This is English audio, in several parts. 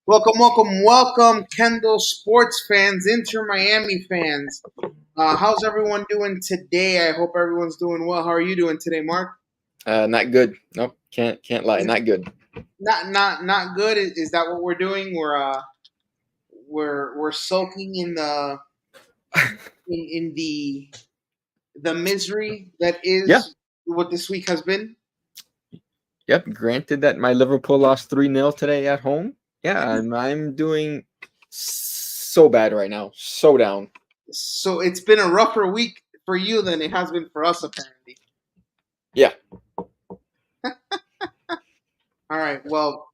Welcome, Kendall sports fans, Inter Miami fans. How's everyone doing today? I hope everyone's doing well. How are you doing today, Mark? Not good. Nope, can't lie. Not good. Not good. Is that what we're doing? We're soaking in the misery that Yeah. is what this week has been. Yep. Granted that my Liverpool lost 3-0 today at home. Yeah, I'm doing so bad right now. So down. So it's been a rougher week for you than it has been for us, apparently. Yeah. All right. Well,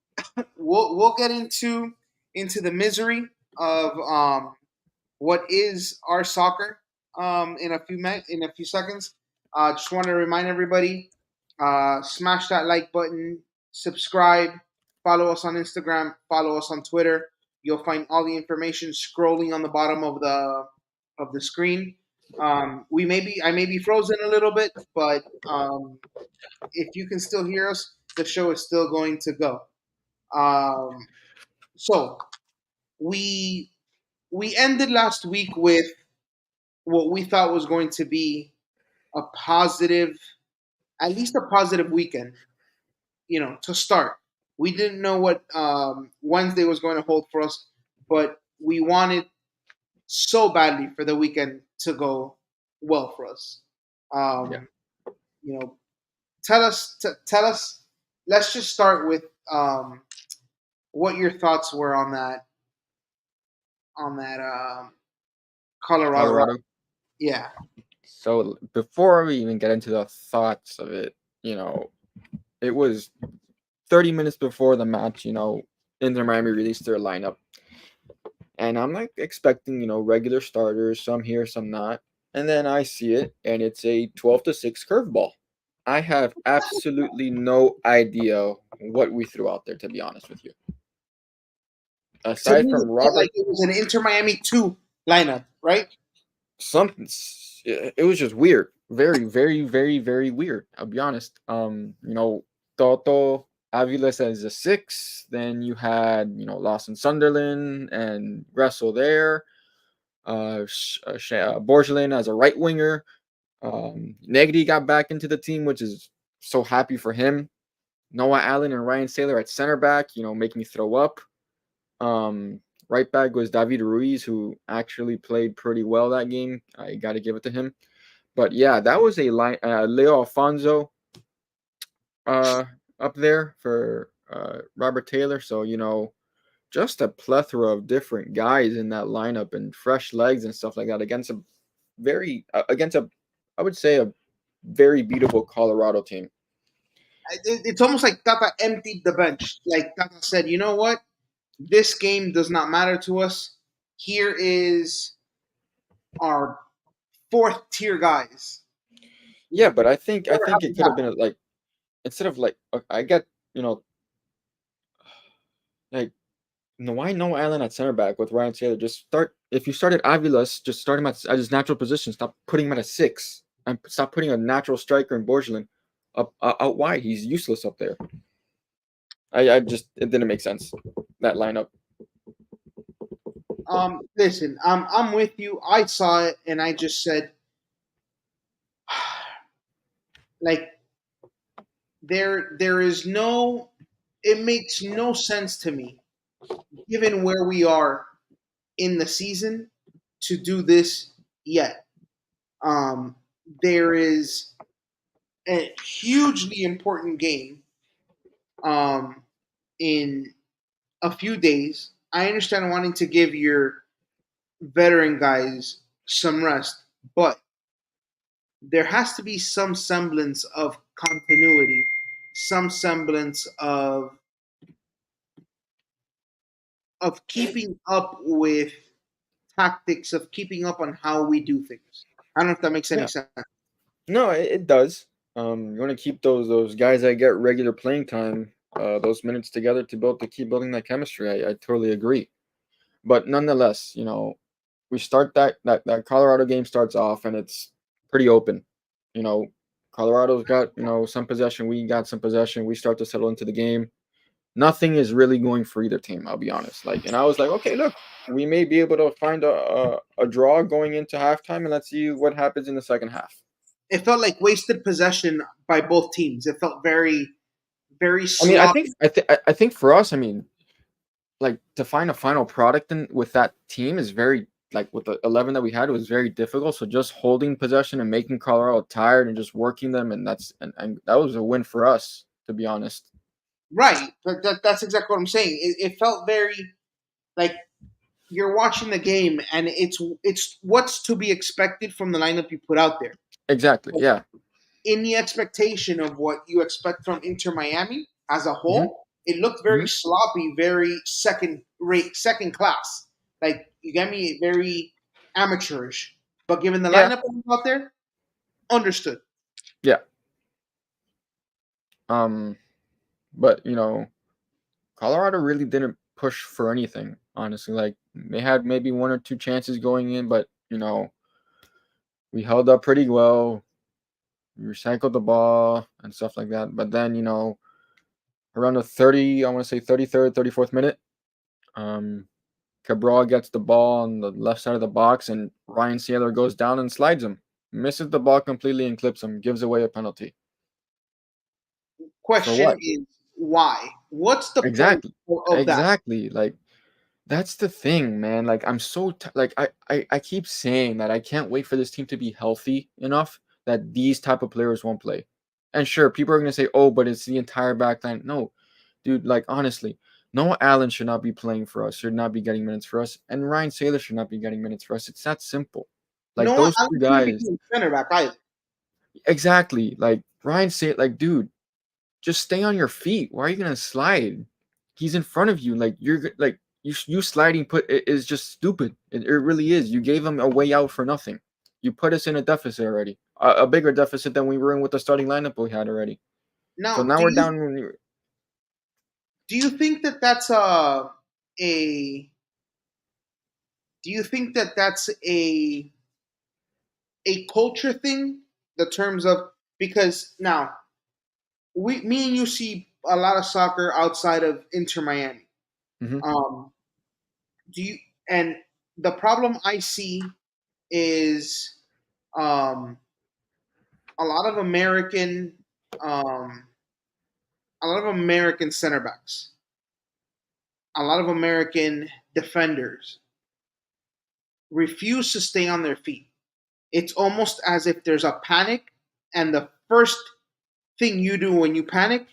we'll get into the misery of what is our soccer in a few seconds. Just want to remind everybody, smash that like button, subscribe, follow us on Instagram, follow us on Twitter. You'll find all the information scrolling on the bottom of the screen. I may be frozen a little bit, but if you can still hear us, the show is still going to go. Um, so we we ended last week with what we thought was going to be a positive, at least a positive weekend. To start, we didn't know what Wednesday was going to hold for us, but we wanted so badly for the weekend to go well for us. Yeah. Um, you know, tell us. Let's just start with what your thoughts were on that Colorado. Colorado. Yeah. So before we even get into the thoughts of it, it was 30 minutes before the match. Inter Miami released their lineup, and I'm like expecting regular starters, some here, some not, and then I see it, and it's a 12-6 curveball. I have absolutely no idea what we threw out there, to be honest with you. To Aside me, it from felt Robert, like it was an Inter Miami 2 lineup, right? something, it was just weird. Very, very, very, very weird. I'll be honest. Toto Aviles as a 6. Then you had, Lawson Sunderland and Gressel there. Borgelin as a right winger. Negri got back into the team, which is so happy for him. Noah Allen and Ryan Saylor at center back, make me throw up. Right back was David Ruiz, who actually played pretty well that game. I got to give it to him. But yeah, that was a line. Leo Alfonso up there for Robert Taylor. So, just a plethora of different guys in that lineup and fresh legs and stuff like that against a, I would say, a very beatable Colorado team. It's almost like Tata emptied the bench. Like Tata said, you know what? This game does not matter to us. Here is our fourth tier guys. Yeah, but I Never think it happens could have happen. been like instead of like I get like why no Allen at center back with Ryan Taylor? Just start if you started Avilas, just start him at his natural position. Stop putting him at a 6 and stop putting a natural striker in Borgelin up out wide. He's useless up there. I just it didn't make sense that lineup. Listen, I'm with you. I saw it and I just said, like, there is no. It makes no sense to me, given where we are in the season, to do this yet. Um, there is a hugely important game um, in a few days. I understand wanting to give your veteran guys some rest, but there has to be some semblance of continuity, some semblance of keeping up with tactics, of keeping up on how we do things. I don't know if that makes any Yeah, sense. no, it does. You want to keep those guys that get regular playing time, those minutes together to keep building that chemistry. I totally agree. But nonetheless, we start that Colorado game starts off and it's pretty open. You know, Colorado's got some possession. We got some possession. We start to settle into the game. nothing is really going for either team. I'll be honest. Like, and I was like, okay, look, we may be able to find a draw going into halftime, and let's see what happens in the second half. It felt like wasted possession by both teams. It felt very, very I mean, sloppy. I think for us, I mean, like to find a final product in with that team is very like with the 11 that we had, it was very difficult. So just holding possession and making Colorado tired and just working them, and and that was a win for us, to be honest. Right. That's exactly what I'm saying. It felt very like you're watching the game, and it's what's to be expected from the lineup you put out there. Exactly. Yeah. In the expectation of what you expect from Inter Miami as a Hmm. whole, it looked Hmm. very sloppy, very second rate, second class. Like you get me, very amateurish. But given the Yeah. lineup out there, understood. Yeah. Um. But Colorado really didn't push for anything. Honestly, like they had maybe one or two chances going in, but we held up pretty well. We recycled the ball and stuff like that. But then around the 30, I want to say 33rd, 34th minute. Cabral gets the ball on the left side of the box, and Ryan Saylor goes down and slides him. Misses the ball completely and clips him. Gives away a penalty. For Question what? is why? What's the point Exactly. of that? Exactly. Like that's the thing, man. Like I'm like I keep saying that I can't wait for this team to be healthy enough that these type of players won't play. And sure, people are gonna say, "Oh, but it's the entire back line." No, dude. Like honestly, Noah Allen should not be playing for us. Should not be getting minutes for us, and Ryan Saylor should not be getting minutes for us. It's that simple. Like No one, those I two shouldn't guys. be center back either. Exactly. Like Ryan Saylor. Like, dude, just stay on your feet. Why are you gonna slide? He's in front of you. Like like you sliding is just stupid. It really is. You gave him a way out for nothing. You put us in a deficit already, a bigger deficit than we were in with the starting lineup we had already. So Now, now we're down. do you think that that's a do you think that that's a culture thing? The terms of because now me and you see a lot of soccer outside of Inter Miami. Hmm. Um, do you and the problem I see is um, a lot of um, a lot of American center backs, a lot of American defenders refuse to stay on their feet. It's almost as if there's a panic, and the first thing you do when you panic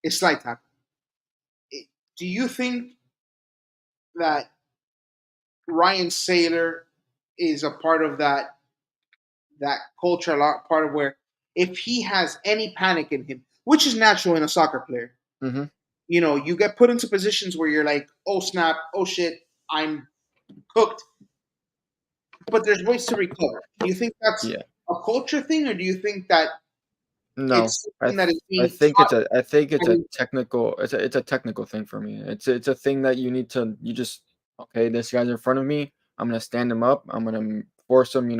is slide tackle. Do you think that Ryan Saylor is a part of that culture, a lot part of where if he has any panic in him, which is natural in a soccer player, Hmm. you get put into positions where you're like, oh snap, oh shit, I'm cooked. But there's ways to recover. Do you think that's Yeah. a culture thing, or do you think that No. it's something that is I being think taught? I think I it's a mean, technical it's a technical thing for me. It's a thing that you just okay, this guy's in front of me. I'm gonna stand him up. I'm gonna force him,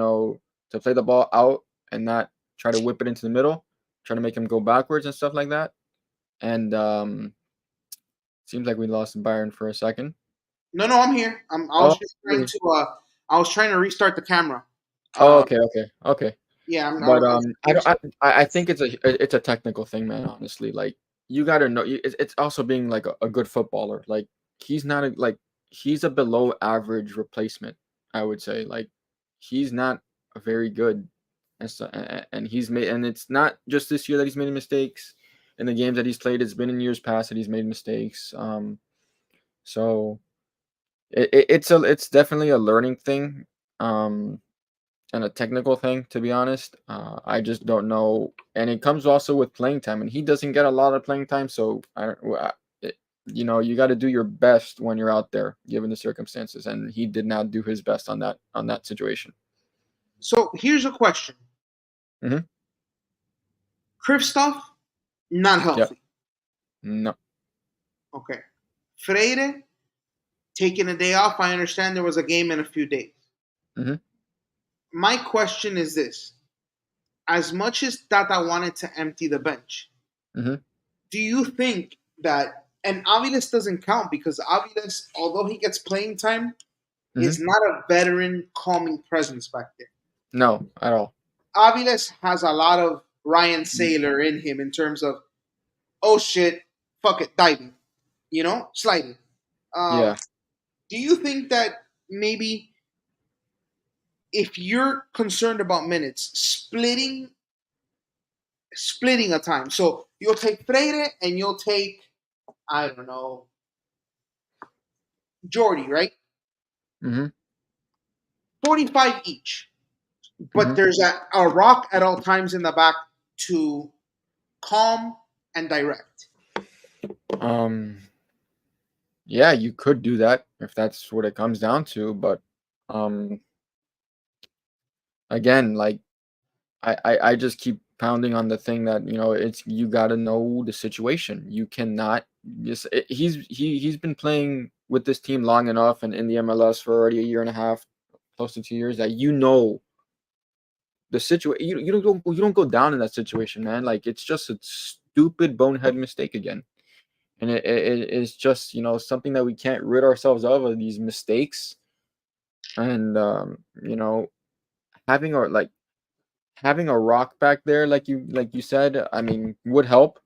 to play the ball out and not try to whip it into the middle, try to make him go backwards and stuff like that. And seems like we lost Byron for a second. no, I'm here. I Oh, was just trying really? to I was trying to restart the camera. Oh, Uh, okay, okay, okay. yeah, But I was I don't. restarting. I think it's a technical thing, man. Honestly, like you gotta know. It's also being like a good footballer. Like he's not he's a below average replacement. I would say like he's not very good, and so, and he's made and it's not just this year that he's made mistakes. In the games that he's played, it's been in years past that he's made mistakes. So it's definitely a learning thing. And a technical thing, to be honest. I just don't know, and it comes also with playing time, and he doesn't get a lot of playing time. So I don't, it, you got to do your best when you're out there, given the circumstances, and he did not do his best on that situation. So here's a question: Hmm. Kristoff not Yeah. healthy. No. Okay, Freire taking a day off. I understand there was a game in a few days. Hmm. My question is this: as much as Tata wanted to empty the bench, Hmm. do you think that And Aviles doesn't count because Aviles, although he gets playing time, is Hmm. not a veteran calming presence back there. No, at all. Aviles has a lot of Ryan Saylor in him in terms of, oh shit, fuck it, diving, sliding. Um, Yeah. do you think that maybe if you're concerned about minutes, splitting a time, so you'll take Freire and you'll take, I don't know, Jordy, right? Hmm. 45 each. But Hmm. there's a rock at all times in the back to calm and direct. Um. Yeah, you could do that if that's what it comes down to, but um, again, like I just keep pounding on the thing that it's you got to know the situation. You cannot just he's been playing with this team long enough and in the MLS for already a year and a half, close to 2 years, that the situation. You don't go down in that situation, man. Like it's just a stupid bonehead mistake again, and it's just something that we can't rid ourselves of these mistakes. And having our like having a rock back there, like you said, I mean, would help.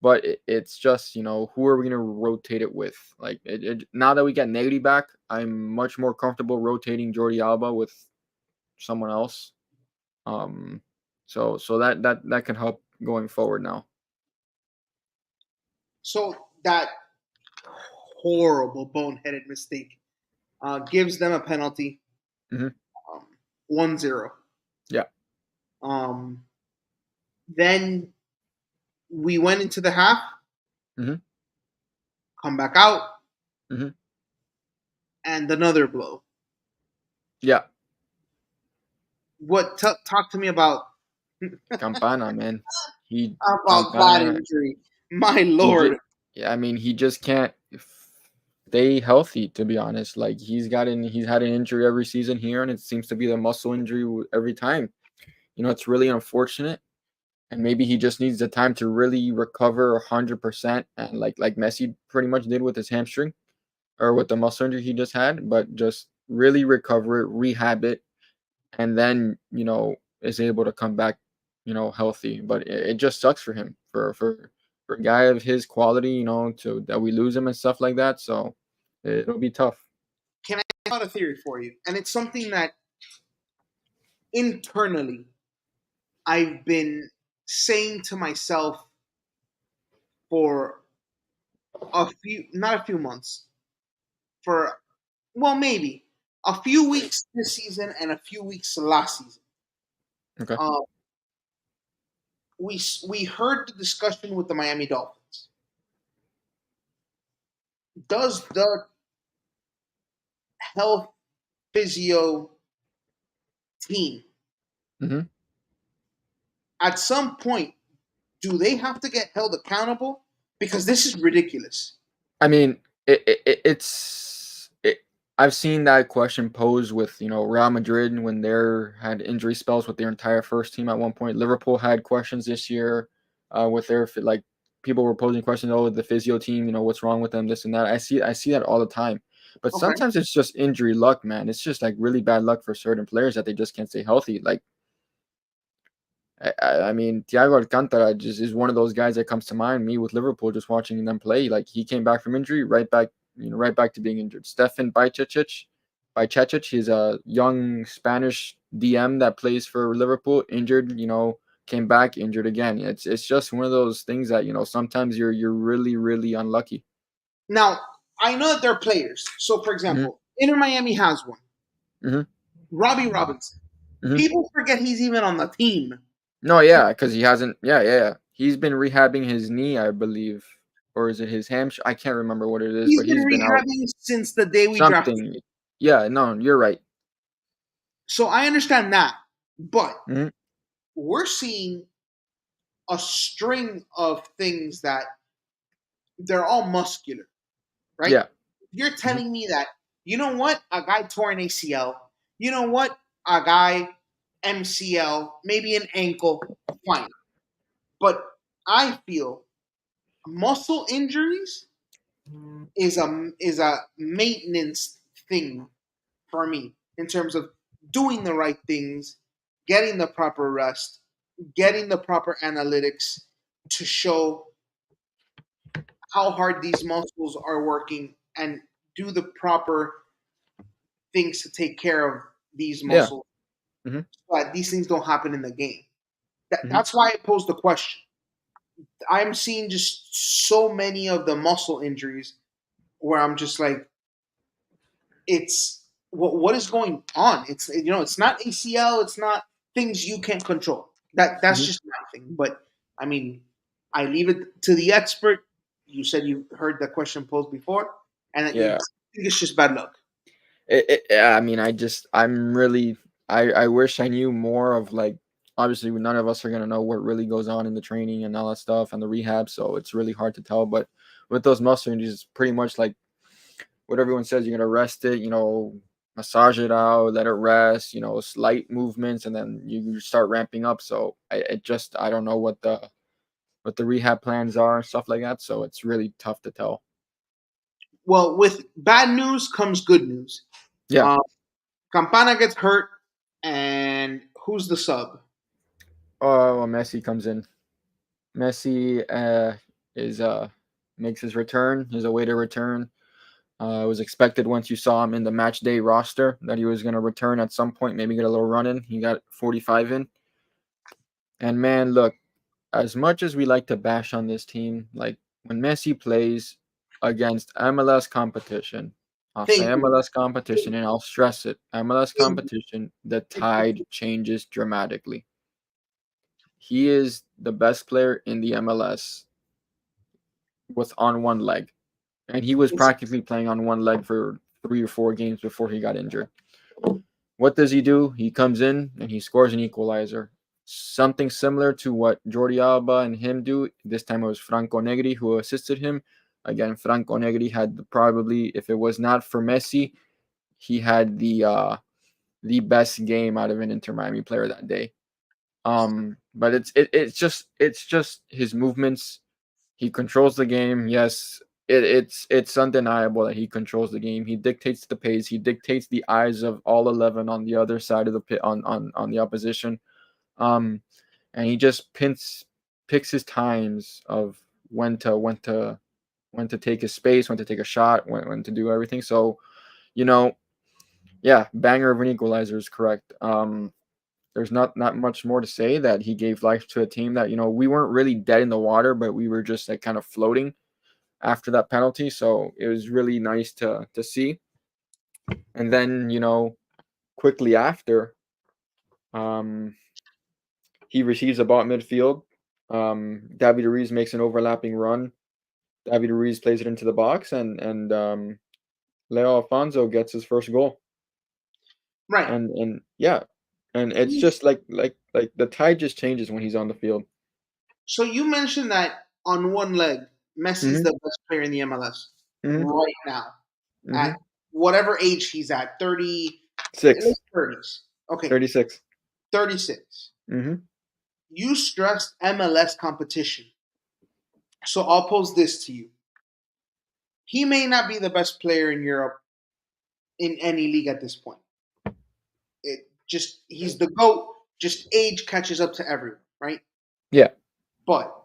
But it's just who are we gonna rotate it with? Like now that we got Negative back, I'm much more comfortable rotating Jordi Alba with someone else. Um, so that can help going forward now. So that horrible boneheaded mistake gives them a penalty, Hmm. um, 1-0. Yeah. Um, then we went into the half, Hmm. come back out, Hmm. and another blow. Yeah. Talk to me about Campana, man. He that Campana. injury? My He just, lord. yeah, I mean, he just can't stay healthy. To be honest, like he's had an injury every season here, and it seems to be the muscle injury every time. It's really unfortunate, and maybe he just needs the time to really recover 100%, and like Messi pretty much did with his hamstring or with the muscle injury he just had, but just really recover it, rehab it, and then is able to come back healthy. But it just sucks for him, for a guy of his quality, to that we lose him and stuff like that. So it'll be tough. Can I have a theory for you? And it's something that internally I've been saying to myself for not a few months, for, well, maybe a few weeks this season and a few weeks last season. Okay. Uh, we heard the discussion with the Miami Dolphins. Does the health physio team Hmm. at some point, do they have to get held accountable? Because this is ridiculous. I mean, I've seen that question posed with Real Madrid when they had injury spells with their entire first team at one point. Liverpool had questions this year with their like people were posing questions. Oh, the physio team, what's wrong with them, this and that. I see that all the time. But Okay. sometimes it's just injury luck, man. It's just like really bad luck for certain players that they just can't stay healthy. Like I mean, Thiago Alcantara just is one of those guys that comes to mind. Me with Liverpool, just watching them play, like he came back from injury, right back to being injured. Stefan Bajcetic, he's a young Spanish DM that plays for Liverpool, injured. Came back injured again. It's just one of those things that sometimes you're really really unlucky. Now, I know that they're players. So, for Hmm. example, Inter Miami has one, Hmm. Robbie Robinson. Hmm. People forget he's even on the team. No, yeah, because he hasn't. Yeah, yeah, yeah. He's been rehabbing his knee, I believe, or is it his hamstring? I can't remember what it is, He's but been he's been out rehabbing since the day we drafted something. him. Yeah, no, you're right. So I understand that. But Hmm. we're seeing a string of things that they're all muscular, right? Yeah. You're Hmm. telling me that, you know what, a guy tore an ACL, you know what, a guy MCL, maybe an ankle, fine. But I feel muscle injuries is a maintenance thing for me in terms of doing the right things, getting the proper rest, getting the proper analytics to show how hard these muscles are working and do the proper things to take care of these Yeah. muscles Hmm. so that these things don't happen in the game. Hmm. That's why I posed the question. I'm seeing just so many of the muscle injuries where I'm just like, it's what is going on? It's not ACL, it's not things you can't control. That's Hmm. just my thing. But I mean, I leave it to the expert. You said you heard the question posed before, and that you Yeah. think it's just bad luck. Yeah, I mean, I'm really, I wish I knew more of like, obviously none of us are gonna know what really goes on in the training and all that stuff and the rehab, so it's really hard to tell. But with those muscle injuries, it's pretty much like what everyone says. You're gonna rest it, massage it out, let it rest, slight movements, and then you start ramping up. So I don't know what the rehab plans are and stuff like that. So it's really tough to tell. Well, with bad news comes good news. Yeah. Um, Campana gets hurt, and who's the sub? Oh, well, Messi comes in. Messi is makes his return, his away to return. It was expected once you saw him in the match day roster that he was going to return at some point, maybe get a little run in. He got 45 in. And man, look, as much as we like to bash on this team, like when Messi plays against MLS competition, I'll say Thank you. MLS competition and I'll stress it, MLS competition, the tide changes dramatically. He is the best player in the MLS with on one leg. And he was practically playing on one leg for 3 or 4 games before he got injured. What does he do? He comes in and he scores an equalizer. Something similar to what Jordi Alba and him do. This time it was Franco Negri who assisted him. Again, Franco Negri had probably, if it was not for Messi, he had the best game out of an Inter Miami player that day. But it's just his movements. He controls the game. Yes, it's undeniable that he controls the game. He dictates the pace. He dictates the eyes of all 11 on the other side of the pit on the opposition. Um, and he just picks his times of when to take his space, when to take a shot, when to do everything. So you know, yeah, banger of an equalizer is correct. There's not much more to say that he gave life to a team that we weren't really dead in the water, but we were just like kind of floating after that penalty. So it was really nice to see. And then quickly after, um, he receives a ball at midfield. David Ruiz makes an overlapping run. David Ruiz plays it into the box, and Leo Alfonso gets his first goal. Right. And yeah, and it's He's just like the tide just changes when he's on the field. So you mentioned that on one leg, Messi's Hmm. the best player in the MLS Hmm. right now Hmm. at whatever age he's at, 30, late Six. 30s. Okay, 36. 36. Hmm. You stressed MLS competition. So I'll pose this to you. He may not be the best player in Europe in any league at this point. He's the GOAT, just age catches up to everyone, right? Yeah. But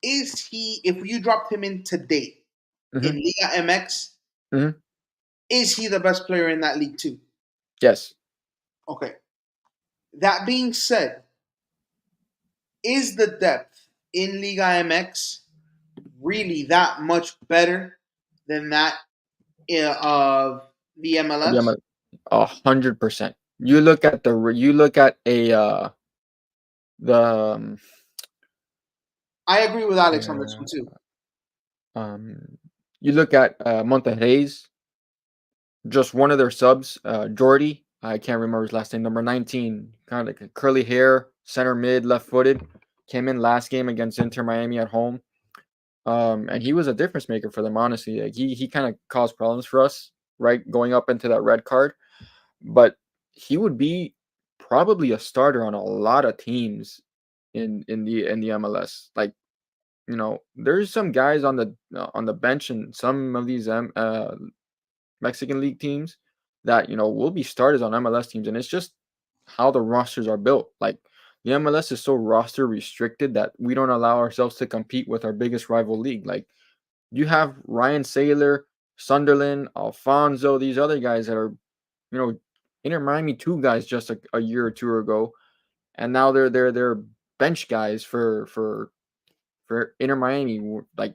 is he, if you dropped him in today in Hmm. Liga MX, Hmm. is he the best player in that league too? Yes. Okay. That being said, is the depth in Liga MX really that much better than that of the Yeah, MLS? 100%. You look at the I agree with Alex on this one uh, too. um you look at Monterrey's, just one of their subs, Jordy. I can't remember his last name. Number 19, kind of like curly hair, center mid, left footed. Came in last game against Inter Miami at home. And he was a difference maker for them. Honestly, like he kind of caused problems for us, right, going up into that red card. But he would be probably a starter on a lot of teams in the MLS. Like there's some guys on the bench in some of these Mexican league teams that will be starters on MLS teams, and it's just how the rosters are built. Like the MLS is so roster restricted that we don't allow ourselves to compete with our biggest rival league. Like you have Ryan Saylor, Sunderland, Alfonso, these other guys that are, you know, Inter Miami two guys just a year or two ago, and now they're bench guys for Inter Miami, like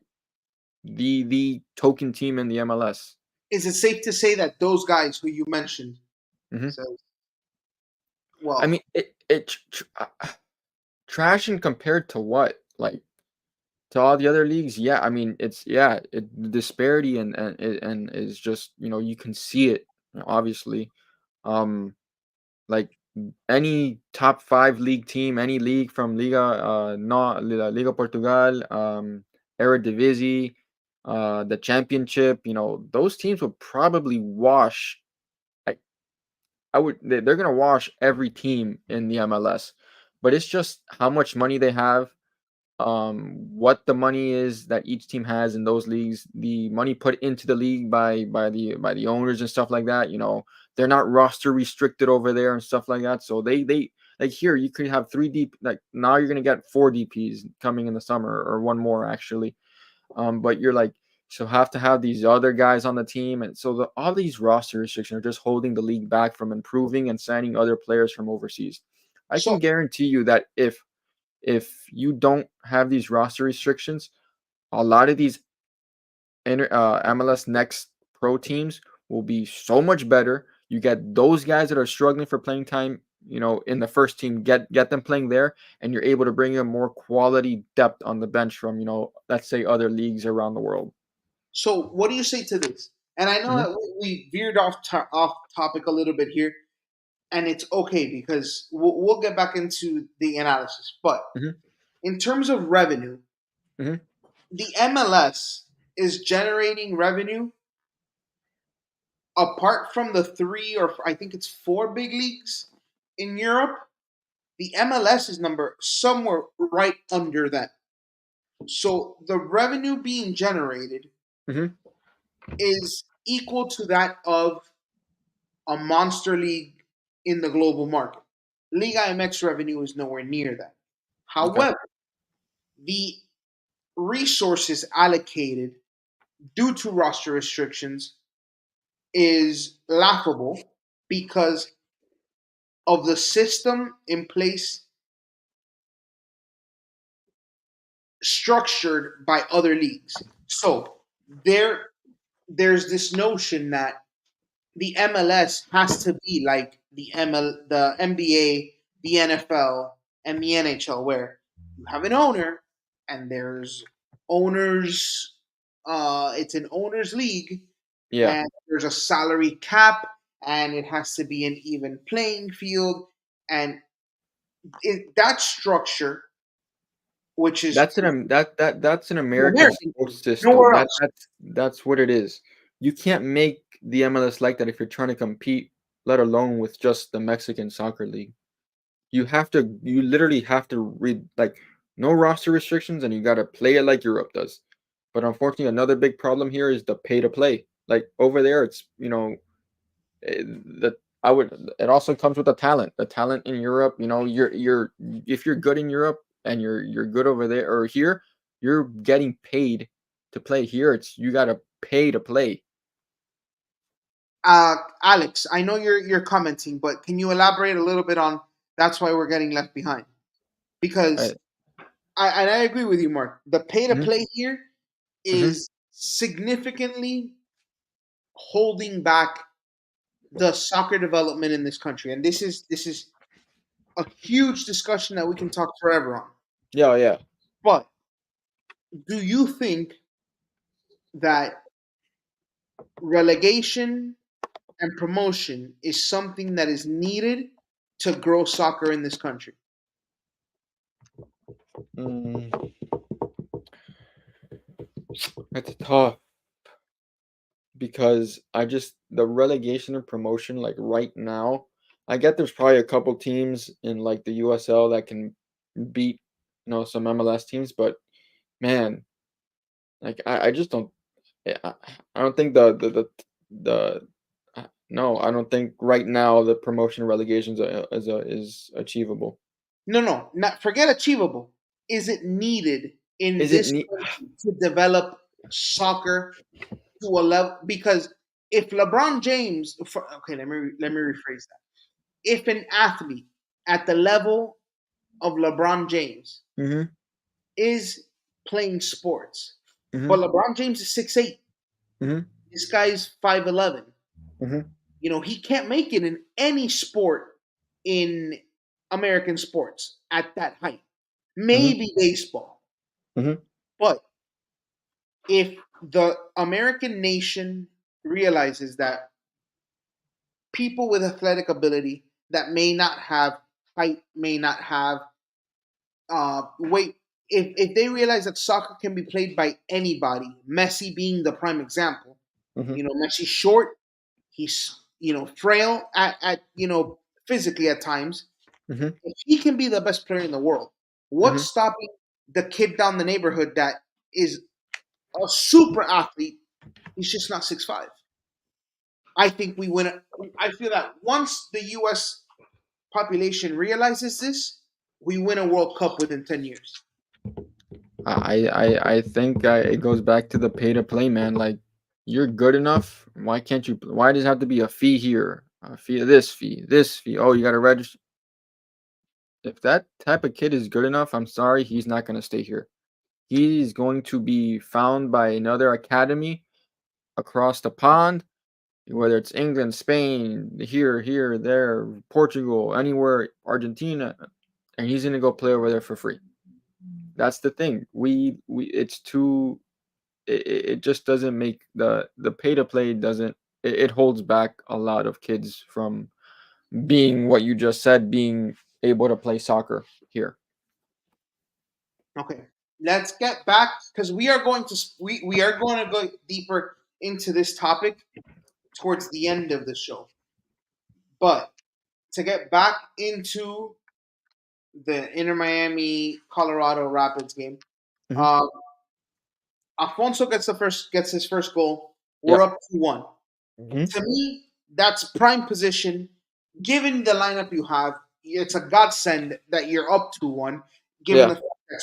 the token team in the MLS. Is it safe to say that those guys who you mentioned, Hmm. so I well, mean, trash and compared to what? Like to all the other leagues? Yeah, I mean, the disparity and is just you can see it obviously. Um, like any top five league team, any league from Liga no Liga Portugal, Eredivisie, the Championship, those teams would probably wash. I, they're gonna wash every team in the MLS, but it's just how much money they have, what the money is that each team has in those leagues, the money put into the league by the owners and stuff like that. They're not roster restricted over there and stuff like that. So they like here you could have three deep. Like now you're gonna get four DPs coming in the summer or one more actually. But you're like so have to have these other guys on the team, and so all these roster restrictions are just holding the league back from improving and signing other players from overseas. I so can guarantee you that if you don't have these roster restrictions, a lot of these MLS Next Pro teams will be so much better. You get those guys that are struggling for playing time, in the first team, get them playing there, and you're able to bring in more quality depth on the bench from, let's say other leagues around the world. so what do you say to this? And I know Hmm. that we veered off topic a little bit here, and it's okay because we'll get back into the analysis. But Hmm. in terms of revenue, Hmm. the MLS is generating revenue apart from the three or I think it's four big leagues in Europe. The MLS is number somewhere right under that. So the revenue being generated Hmm. is equal to that of a monster league in the global market. Liga MX revenue is nowhere near that. Okay. However, the resources allocated due to roster restrictions is laughable because of the system in place structured by other leagues. So there there's this notion that the MLS has to be like the NBA, the NFL, and the NHL, where you have an owner and there's owners. It's an owners league, Yeah. and there's a salary cap, and it has to be an even playing field, and that structure, which is That's an an American American sports thing, system. nowhere That else. that's what it is. You can't make the MLS like that if you're trying to compete, let alone with just the Mexican soccer league. You literally have to read like no roster restrictions, and you got to play it like Europe does. But unfortunately, another big problem here is the pay to play. Like over there, it's that I would. It also comes with the talent. The talent in Europe, you're if you're good in Europe and you're good over there or here, you're getting paid to play. Here, it's you got to pay to play. Alex, I know you're commenting, but can you elaborate a little bit on that's why we're getting left behind? Because Right. and I agree with you, Mark. The pay to Hmm. play here Hmm. is significantly holding back the soccer development in this country, and this is a huge discussion that we can talk forever on. Yeah, yeah. But do you think that relegation and promotion is something that is needed to grow soccer in this country? Mm, that's tough because I just the relegation and promotion like right now. I get there's probably a couple teams in like the USL that can beat some MLS teams, but man, like I just don't. I don't think the no, I don't think right now the promotion relegation is achievable. No, no, not forget achievable. Is it needed in Is it this neat? country to develop soccer to a level? Because if LeBron James, okay, let me rephrase that. If an athlete at the level of LeBron James Mhm, is playing sports, but mhm, LeBron James is 6'8", mhm, this guy's 5'11". mhm, He can't make it in any sport in American sports at that height. mhm, Maybe baseball. mhm, But if the American nation realizes that people with athletic ability that may not have height, may not have weight, if they realize that soccer can be played by anybody, Messi being the prime example, mhm, Messi's short, he's frail at physically at times. mhm, If he can be the best player in the world, what's mhm. stopping the kid down the neighborhood that is a super athlete? He's just not 6'5". I think we win. I feel that once the U.S. population realizes this, we win a World Cup within 10 years. I think it goes back to the pay to play, man. Like, you're good enough. Why can't you? Why does it have to be a fee here? A fee, this fee, this fee. Oh, you got to register. If that type of kid is good enough, I'm sorry, he's not going to stay here. He's going to be found by another academy across the pond, whether it's England, Spain, here, there, Portugal, anywhere, Argentina, and he's going to go play over there for free. That's the thing. We it's too it just doesn't make the pay to play doesn't it holds back a lot of kids from being what you just said, being able to play soccer here. Okay, let's get back because we are going to go deeper into this topic towards the end of the show. But to get back into the Inter Miami Colorado Rapids game, Mhm. uh, Alfonso gets his first goal. We're Yep. up 2-1. Mhm. To me, that's prime position. Given the lineup you have, it's a godsend that you're up 2-1. Given the Yeah. fact that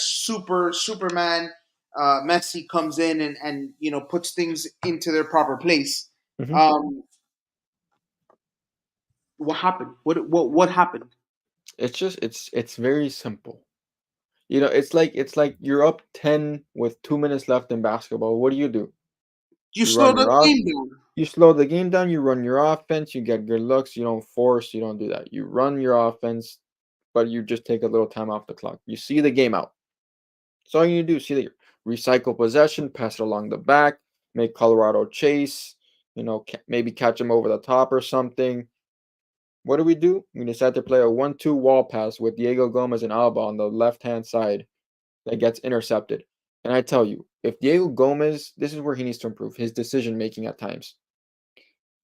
Superman Messi comes in and puts things into their proper place. Mhm. Um, what happened? What happened? It's very simple. It's like you're up 10 with 2 minutes left in basketball. What do? You You slow run the your off. game down. You slow the game down. You run your offense. You get good looks. You don't force. You don't do that. You run your offense, but you just take a little time off the clock. You see the game out. That's all you need to do. See the recycle possession, pass it along the back, make Colorado chase. Maybe catch them over the top or something. What do? We decide to play a 1-2 wall pass with Diego Gomez and Alba on the left hand side that gets intercepted. And I tell you, if Diego Gomez, this is where he needs to improve his decision making at times.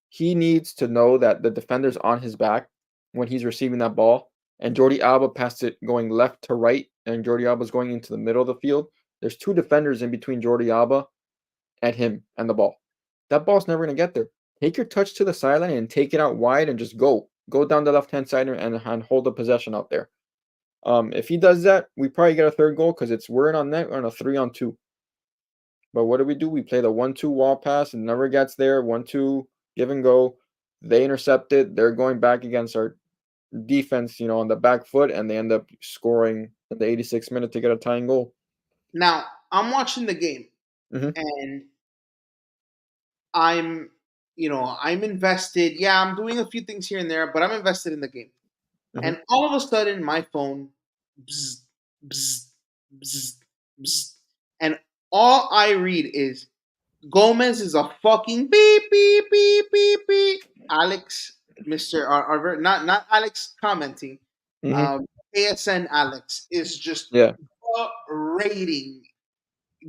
He needs to know that the defender's on his back when he's receiving that ball. And Jordi Alba passed it going left to right, and Jordi Alba's going into the middle of the field. There's two defenders in between Jordi Alba and him and the ball. That ball's never going to get there. Take your touch to the sideline and take it out wide and just go. Go down the left hand side and hold the possession out there. If he does that, we probably get a third goal because we're in on net. We're on a 3-on-2. But what do? We play the 1-2 wall pass and never gets there. 1-2 give and go. They intercept it. They're going back against our defense, on the back foot, and they end up scoring in the 86th minute to get a tying goal. Now I'm watching the game Mm-hmm. and I'm invested. Yeah, I'm doing a few things here and there, but I'm invested in the game. Mm-hmm. And all of a sudden, my phone, bzz, bzz, bzz, bzz, and all I read is Gomez is a fucking beep beep beep beep beep. Alex, Mister, not Alex commenting. Mm-hmm. Um, ASN Alex is just Yeah. rating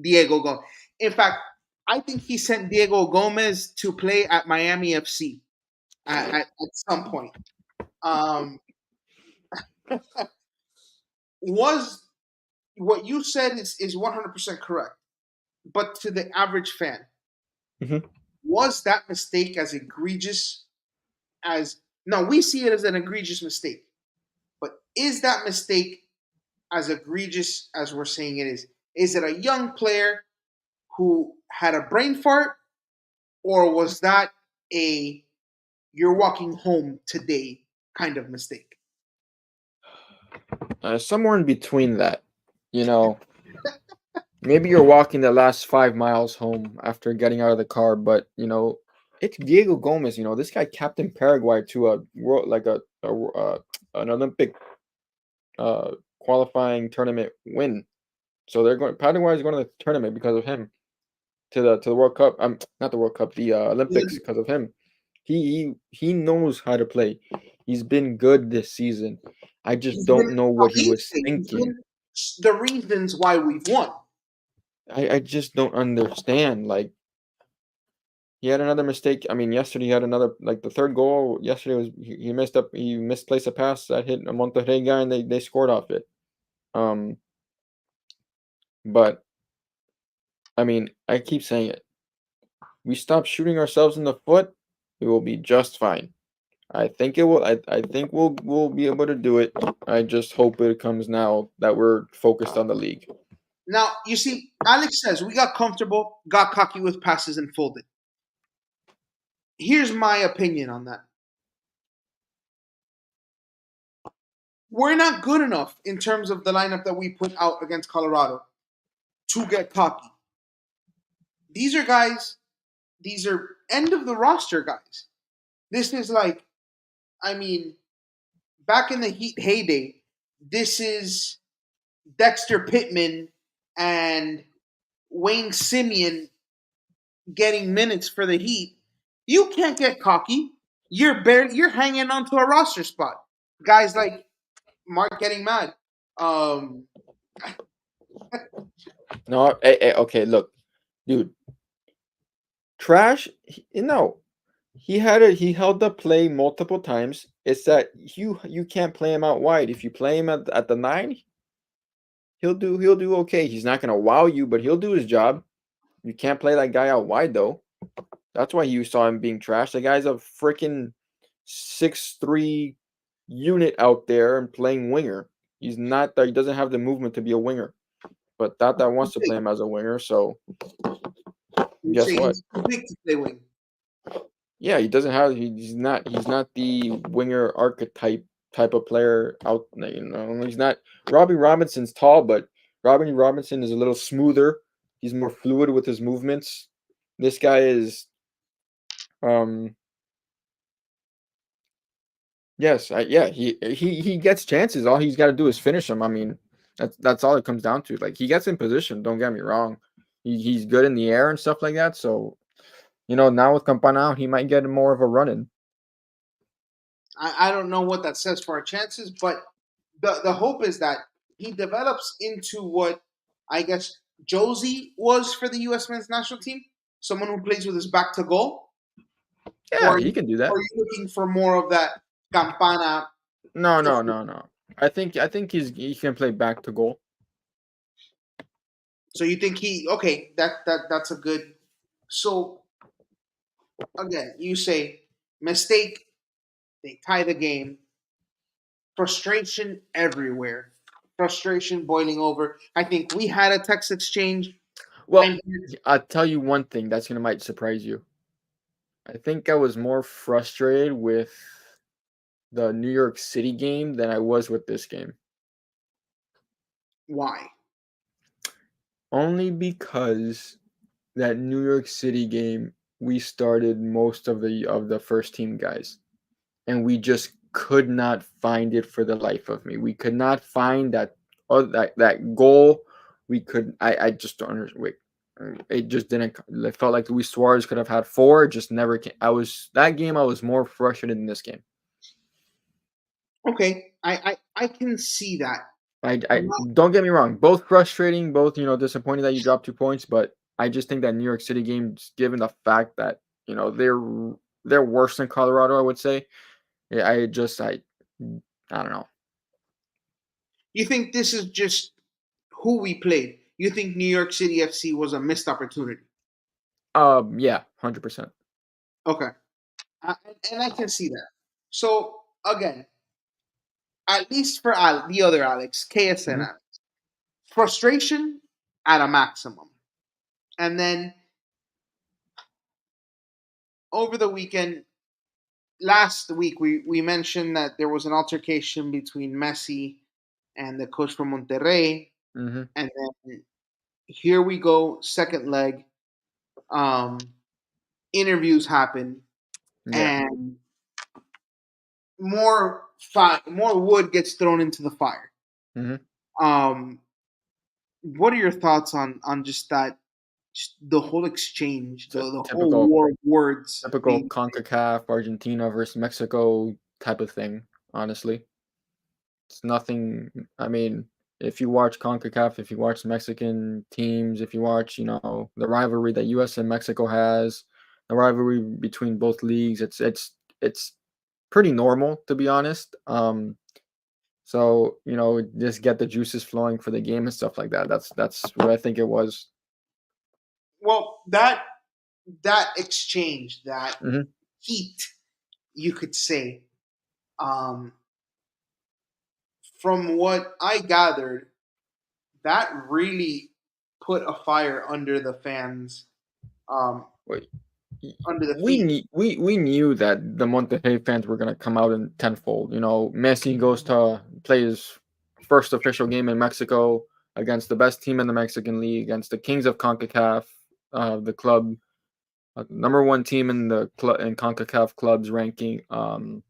Diego Gomez. In fact, I think he sent Diego Gomez to play at Miami FC at some point. Um, was what you said is 100% correct. But to the average fan, Mhm. was that mistake as egregious as no, we see it as an egregious mistake. But is that mistake as egregious as we're saying it is? Is it a young player who had a brain fart, or was that a you're walking home today kind of mistake? Somewhere in between that, you know, maybe you're walking the last 5 miles home after getting out of the car, but it's Diego Gomez. This guy captained Paraguay to a world like an Olympic uh, qualifying tournament win. So they're going. Paraguay is going to the tournament because of him to the World Cup. Not the World Cup, the Olympics because of him. He knows how to play. He's been good this season. I just He's don't been know what he was amazing. He's thinking. been the reasons why we've won. I just don't understand. Like he had another mistake. I mean, yesterday he had another like the third goal. Yesterday was he misplaced a pass that hit a Monterrey guy and they scored off it. Um, but I mean, I keep saying it. We stop shooting ourselves in the foot, we will be just fine. I think it will. I think we'll be able to do it. I just hope it comes now that we're focused on the league. Now, you see, Alex says we got comfortable, got cocky with passes, and folded. Here's my opinion on that. We're not good enough in terms of the lineup that we put out against Colorado to get cocky. These are guys, these are end of the roster guys. This is like, I mean, back in the Heat heyday, this is Dexter Pittman and Wayne Simeon getting minutes for the Heat. You can't get cocky. You're hanging on to a roster spot. Guys like Mark getting mad. Um, No, okay, look, dude, trash. No, he held the play multiple times. It's that you can't play him out wide. If you play him at the nine, he'll do okay. He's not gonna wow you, but he'll do his job. You can't play that guy out wide though. That's why you saw him being trashed. The guy's a freaking 6'3" unit out there and playing winger. He's not that he doesn't have the movement to be a winger. But Tata wants to play him as a winger, so you guess say what? he's too big to play wing. Yeah, he doesn't have he's not the winger archetype type of player out there, He's not Robbie Robinson's tall, but Robbie Robinson is a little smoother. He's more fluid with his movements. This guy is um yes, yeah, he gets chances. All he's got to do is finish them. I mean, that's all it comes down to. Like he gets in position. Don't get me wrong. He's good in the air and stuff like that. So now with Campana out, he might get more of a run in. I don't know what that says for our chances, but the hope is that he develops into what I guess Josie was for the U.S. men's national team, someone who plays with his back to goal, Yeah, or he can do are that. you looking for more of that Campana? No, no, no, no. I think he can play back to goal. So you think he okay? That's a good. So again, you say mistake. They tie the game. Frustration everywhere. Frustration boiling over. I think we had a text exchange. Well, I'm I'll tell you one thing that's gonna might surprise you. I think I was more frustrated with the New York City game than I was with this game. why? Only because that New York City game we started most of the first team guys and we just could not find it for the life of me. We could not find that goal. We could I just don't understand. Wait, it just didn't. It felt like Luis Suarez could have had four. It just never came. That game. I was more frustrated in this game. Okay, I can see that. I don't get me wrong. Both frustrating, both disappointing that you dropped 2 points. But I just think that New York City game, given the fact that they're worse than Colorado, I would say. Yeah, I don't know. You think this is just who we played, you think New York City FC was a missed opportunity? Yeah, 100%. Okay, and I can see that. So again, at least for the other Alex, KSN Hmm. Alex, frustration at a maximum. And then over the weekend, last week, we mentioned that there was an altercation between Messi and the coach from Monterrey. Hmm. And then here we go, second leg. Um, Interviews happen, Yeah. and more wood gets thrown into the fire. Hmm. Um, what are your thoughts on just that, just the whole exchange, It's a the whole typical war of words typical being? CONCACAF Argentina versus Mexico type of thing. Honestly, it's nothing. I mean, if you watch CONCACAF, if you watch Mexican teams, if you watch, the rivalry that U.S. and Mexico has, the rivalry between both leagues, it's pretty normal to be honest. So just get the juices flowing for the game and stuff like that. That's what I think it was. Well, that exchange, that Hmm. heat, you could say, um, from what I gathered, that really put a fire under the fans, um, under the We feet. knew we knew that the Monterrey fans were gonna come out in tenfold. Messi goes to play his first official game in Mexico against the best team in the Mexican League, against the Kings of CONCACAF, the club, number one team in the in CONCACAF clubs ranking. And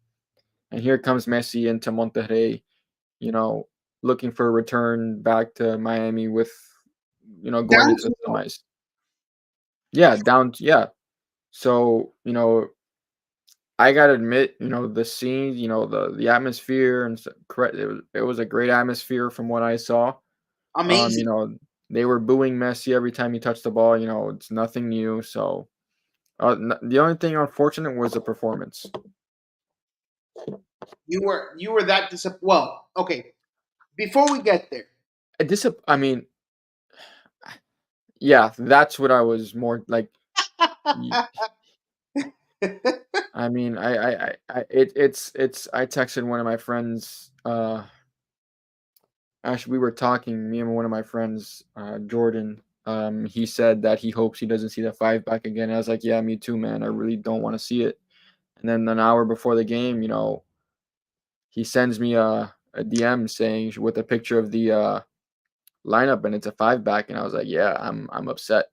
here comes Messi into Monterrey, you know, looking for a return back to Miami with, going Down into the to semis. Yeah, yeah. So, I gotta admit, the scene, the atmosphere and correct. It was a great atmosphere from what I saw. Um, you amazing. know, they were booing Messi every time he touched the ball. It's nothing new. So the only thing unfortunate was the performance. You were that disappointed. Well, okay. Before we get there, I mean, yeah, that's what I was more like. y- I mean, it's. I texted one of my friends. Actually, we were talking, me and one of my friends, Jordan. He said that he hopes he doesn't see the five back again. I was like, yeah, me too, man. I really don't want to see it. And then an hour before the game, he sends me a DM saying with a picture of the lineup, and it's a five back, and I was like, yeah, I'm upset.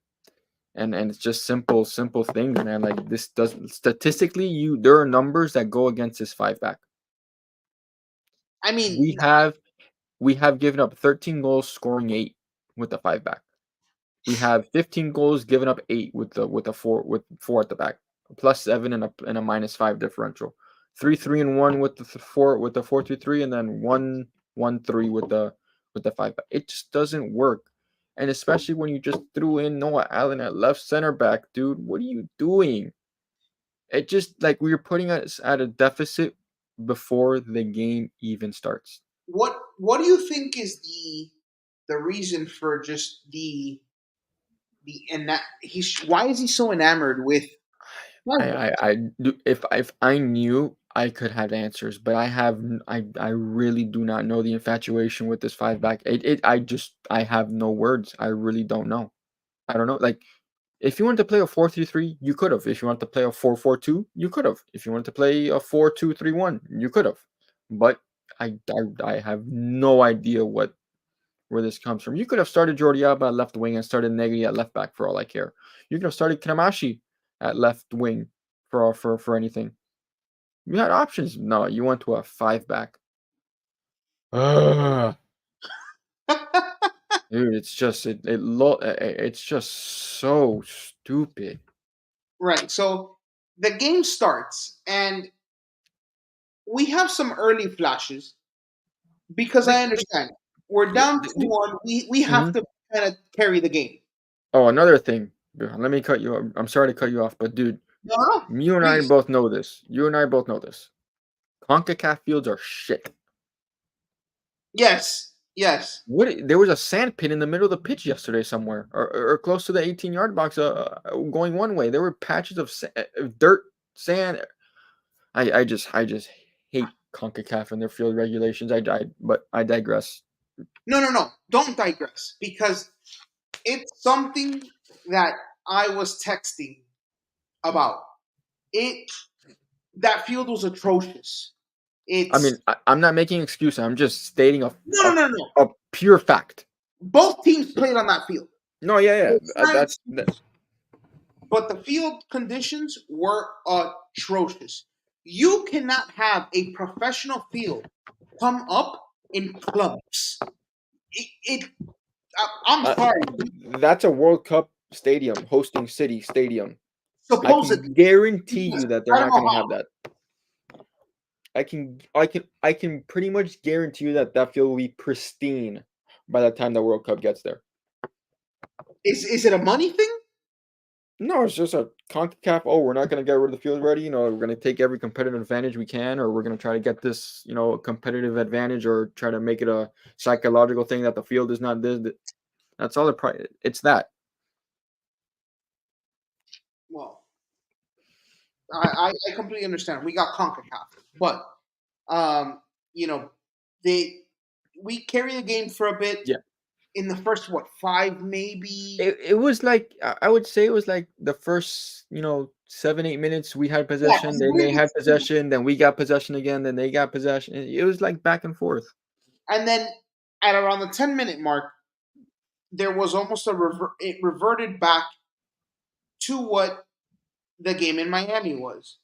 And it's just simple things, man. Like this doesn't statistically, there are numbers that go against this five back. I mean, We have we have given up 13 goals, scoring 8 with the five back. We have 15 goals, given up 8 with 4 at the back, +7 and a -5 differential. 3-3-1 with the 4-3-3, and then 1-1-3 with the 5 back. It just doesn't work. And especially when you just threw in Noah Allen at left center back, dude. What are you doing? It just like we were putting us at a deficit before the game even starts. what do you think is the reason for just he's why is he so enamored with Pogba? If I knew, I could have answers, but I really do not know the infatuation with this five back. I have no words. I really don't know. I don't know. Like if you wanted to play a 4-3-3, you could have. If you wanted to play a 4-4-2, you could have. If you wanted to play a 4-2-3-1, you could have. But I have no idea where this comes from. You could have started Jordi Alba at left wing and started Negri at left back for all I care. You could have started Kramashi at left wing for anything. You had options. No, you went to a five back. Ugh. Dude, it's just so stupid. Right. So the game starts, and we have some early flashes because I The- understand we're yeah, down 2-1. We have mhm. to kind of carry the game. Oh, another thing. Let me cut you off. I'm sorry to cut you off, but dude, No, no, no. you and I Please. both know this. You and I both know this. CONCACAF fields are shit. Yes. Yes. There was a sand pit in the middle of the pitch yesterday somewhere, or close to the 18-yard box, going one way. There were patches of dirt, sand. I just hate CONCACAF and their field regulations. But I digress. No, no, no. Don't digress because it's something that I was texting about. It That field was atrocious. I mean, It's I'm not making excuses. I'm just stating no, no, no, no. a pure fact. Both teams played on that field. No, yeah, yeah. It's not That's that. excuses. But the field conditions were atrocious. You cannot have a professional field come up in clumps. It I'm Uh, sorry. that's a World Cup stadium, hosting city stadium. I can Supposedly, guarantee you that they're I don't not know going to how. have that. I can pretty much guarantee you that that field will be pristine by the time the World Cup gets there. Is it a money thing? No, it's just a CONCACAF. Oh, we're not going to get rid of the field ready. We're going to take every competitive advantage we can, or we're going to try to get this, competitive advantage, or try to make it a psychological thing that the field is not this. That's all it's that. Well, I completely understand. We got CONCACAF, but um, you know, they we carry the game for a bit Yeah. in the first what five maybe. It was like I would say it was like the first 7-8 minutes we had Yeah, possession, because then they had possession, then we got possession again, then they got possession. It was like back and forth. and then at around the 10-minute mark, there was almost it reverted back to what the game in Miami was,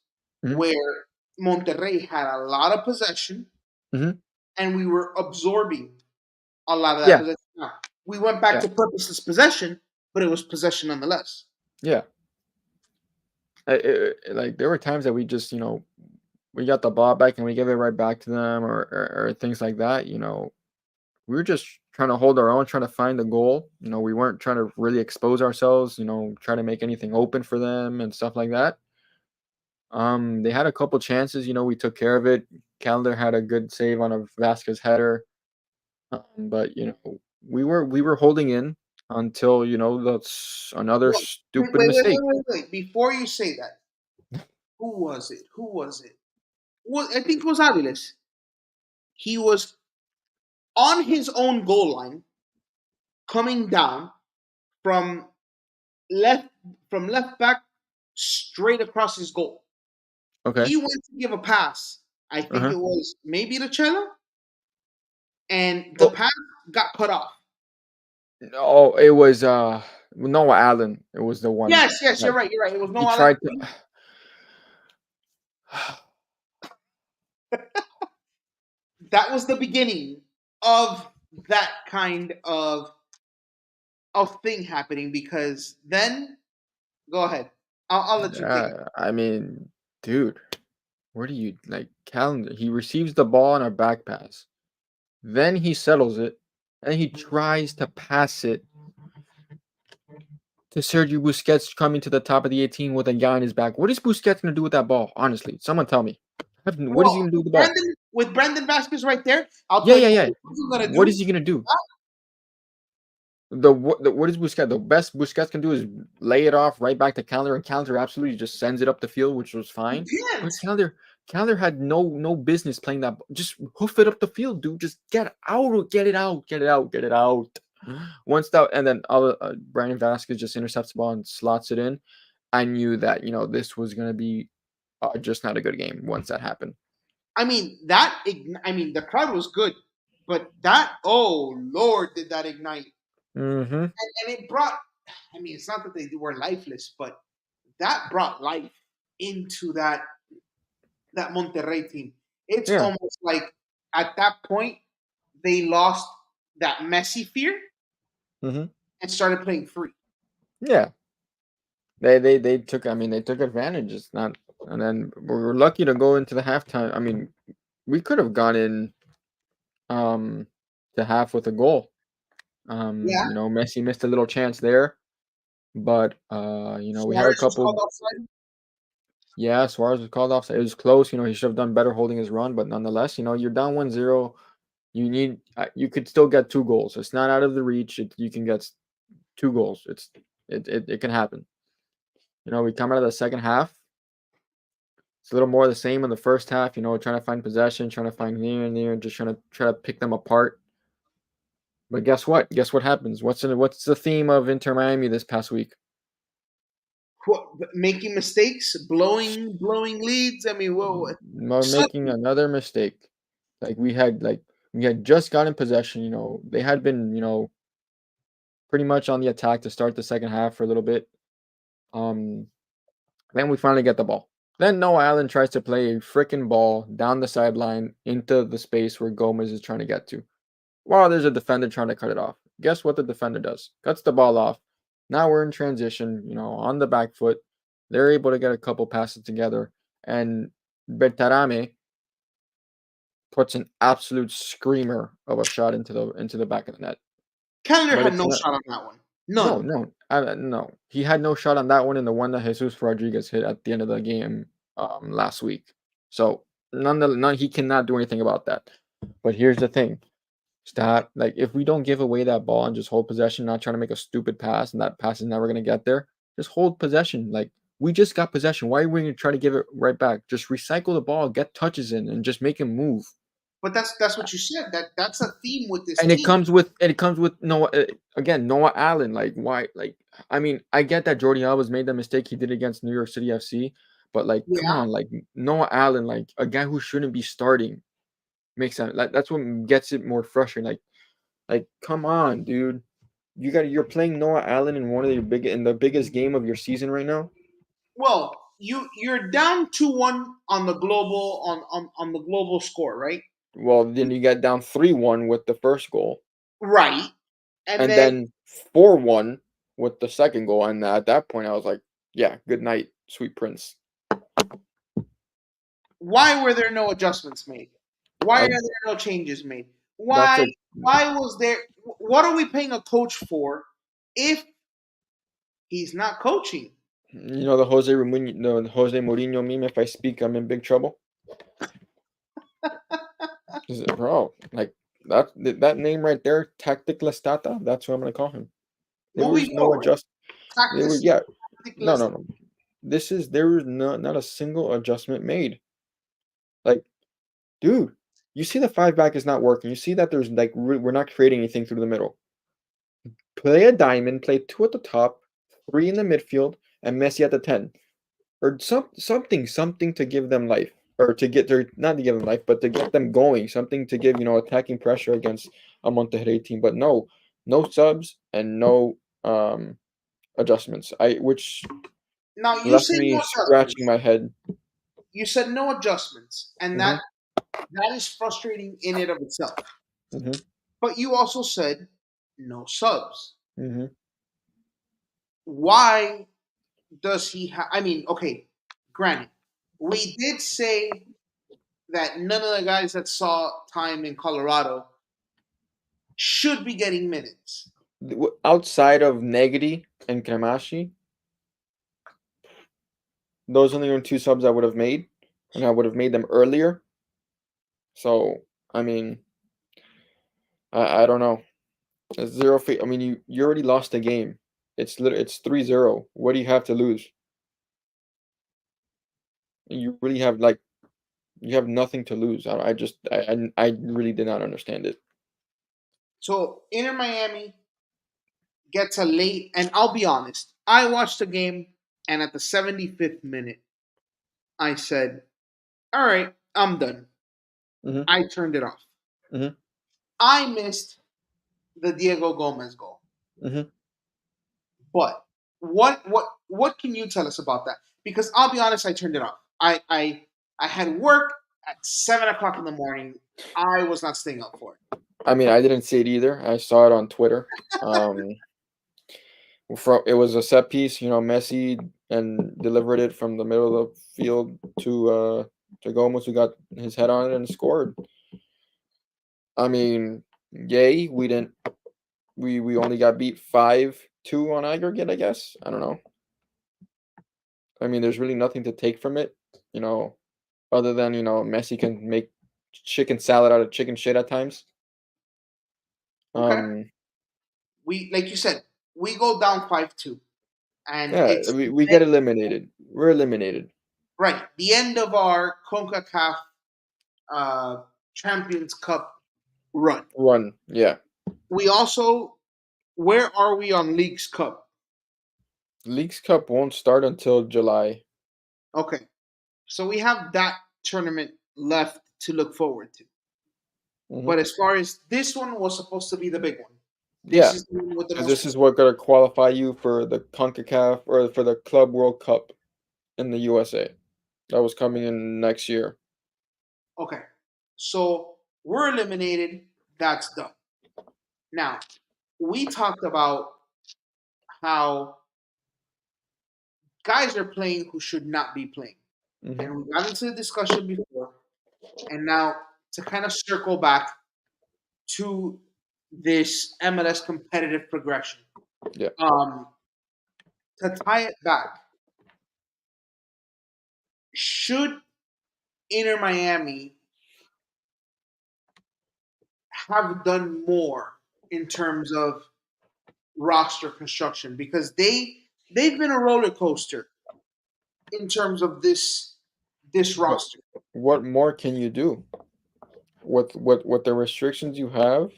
Hmm. where Monterrey had a lot of possession Hmm. and we were absorbing a lot of that Yeah, possession. Now, we went back yeah, to purposeless possession, but it was possession nonetheless. yeah. Like there were times that we just we got the ball back and we gave it right back to them, or things like that. We were just trying to hold our own, trying to find the goal. We weren't trying to really expose ourselves. Try to make anything open for them and stuff like that. They had a couple chances, we took care of it. Calendar had a good save on a Vasquez header. But we were holding in until, that's another Well, wait, stupid wait, wait, mistake. wait, wait, wait. Before you say that, who was it? Who was it? Well, I think it was Aviles. He was on his own goal line, coming down from left left back straight across his goal. Okay. He went to give a pass. I think Uh-huh. it was maybe to Cello, and the Oh, pass got cut off. oh, it was Noah Allen. It was the one Yes, yes, that you're right. You're right. It was he no Allen. tried to. That was the beginning of that kind of thing happening because then go ahead. I'll let you take it. I mean, dude, where do you like Calendar? He receives the ball on a back pass. Then he settles it, and he tries to pass it to Sergio Busquets coming to the top of the 18 with a guy on his back. What is Busquets going to do with that ball? Honestly, someone tell me. What is he Well, going to do with the ball? With Brandon Vasquez right there, I'll Yeah, tell yeah, you yeah. what he's gonna What do. is he going to do? What is Busquets? The best Busquets can do is lay it off right back to Calendar, and Calendar absolutely just sends it up the field, which was He fine. can't. But Calendar had no business playing that. Just hoof it up the field, dude. Just get out, get it out, get it out, get it out. Once that, and then Brandon Vasquez just intercepts the ball and slots it in. I knew that this was gonna be just not a good game once that happened. I mean I mean the crowd was good, but that oh Lord did that ignite Mm-hmm. and it brought. I mean it's not that they were lifeless, but that brought life into that Monterrey team. It's Yeah. almost like at that point they lost that messy fear Mm-hmm. and started playing free. Yeah. They took. I mean, they took advantage. It's not. And then we were lucky to go into the halftime. I mean, we could have gone in um to half with a goal. Yeah, Messi missed a little chance there, but we had a Suarez was couple. called offside. Yeah, Suarez was called off. It was close. He should have done better holding his run, but nonetheless, you're down 1-0. You could still get 2 goals. It's not out of the reach. You can get 2 goals. It can happen. We come out of the second half. It's a little more of the same in the first half. Trying to find possession, trying to find here and there, just try to pick them apart. But guess what? Guess what happens? What's the theme of Inter Miami this past week? Making mistakes, blowing leads. I mean, whoa, Making another mistake. We had just gotten possession. They had been pretty much on the attack to start the second half for a little bit. Um, then we finally get the ball. Then Noah Allen tries to play a freaking ball down the sideline into the space where Gomez is trying to get to. While there's a defender trying to cut it off. Guess what the defender does? Cuts the ball off. Now we're in transition, on the back foot. They're able to get a couple passes together. And Bertarame puts an absolute screamer of a shot into the back of the net. Keller But had it's no not. shot on that one. No, None. no, no. He had no shot on that one, and the one that Jesus Rodriguez hit at the end of the game last week. So none. He cannot do anything about that. But here's the thing: stop. Like if we don't give away that ball and just hold possession, not trying to make a stupid pass, and that pass is never gonna get there. Just hold possession. Like we just got possession. Why are we gonna try to give it right back? Just recycle the ball, get touches in, and just make him move. But that's what you said. That's a theme with this And it team. comes with Noah again, Noah Allen. Like why? Like I mean, I get that Jordi Alba's made the mistake he did against New York City FC, but like, come Yeah. on, like Noah Allen, like a guy who shouldn't be starting, makes sense. Like that's what gets it more frustrating. Like come on, dude, you're playing Noah Allen in the biggest game of your season right now. Well, you're down 2-1 on the global score, right? Well, then you get down 3-1 with the first goal, Right. And and then then 4-1 with the second goal. And at that point, I was like, yeah, good night, sweet prince. why were there no adjustments made? Why are I there no changes made? That's Why a why was there what are we paying a coach for if he's not coaching? The Jose Mourinho meme. If I speak, I'm in big trouble. Bro, like that name right there, Tactic Lestata. That's what I'm gonna call him. There Well, we was no know adjust. There was, yeah, no, tacticless. no, no. There was not a single adjustment made. Like, dude, you see the five back is not working. You see that there's like we're not creating anything through the middle. Play a diamond. Play two at the top, three in the midfield, and Messi at the 10. Or something to give them life, or to get their not to give them life, but to get them going, something to give attacking pressure against a Monterrey team. But no subs and no adjustments. Which Now you left say me no scratching adjustments. my head. You said no adjustments, and Hmm. that is frustrating in and of itself. Hmm. But you also said no subs. Hmm. Why does he have? I mean, okay, granted, we did say that none of the guys that saw time in Colorado should be getting minutes. Outside of Negri and Kremashi, those are the only two subs I would have made, and I would have made them earlier. So I mean, I don't know. It's zero feet. I mean, you already lost the game. It's 3-0. What do you have to lose? You really have you have nothing to lose. I really did not understand it. So Inter Miami gets a late, and I'll be honest, I watched the game, and at the 75th minute, I said, "All right, I'm done." Hmm. I turned it off. Hmm. I missed the Diego Gomez goal. Hmm. But what can you tell us about that? Because I'll be honest, I turned it off. I had work at 7 o'clock in the morning. I was not staying up for it. I mean, I didn't see it either. I saw it on Twitter. It was a set piece. Messi and delivered it from the middle of the field to Gomez, who got his head on it and scored. I mean, yay, we didn't. We only got beat 5-2 on aggregate. I guess I don't know. I mean, there's really nothing to take from it, you know, other than Messi can make chicken salad out of chicken shit at times. Okay. Um, We like you said, we go down 5-2, and yeah, it's we get eliminated. We're eliminated. right the end of our Concacaf uh, Champions Cup run. Run, yeah. We also, where are we on Leagues Cup? Leagues Cup won't start until July. Okay, so we have that tournament left to look forward to. Hmm. But as far as this one was supposed to be the big one, this Yeah, is the one with the because most. this is what gonna qualify you for the CONCACAF or for the Club World Cup in the USA. That was coming in next year. Okay, so we're eliminated. That's done. Now we talked about how guys are playing who should not be playing, Hmm. and we got into the discussion before. And now to kind of circle back to this MLS competitive progression, Yeah. um, to tie it back, should Inter Miami have done more in terms of roster construction because they've been a roller coaster in terms of this But roster. what more can you do with the restrictions you have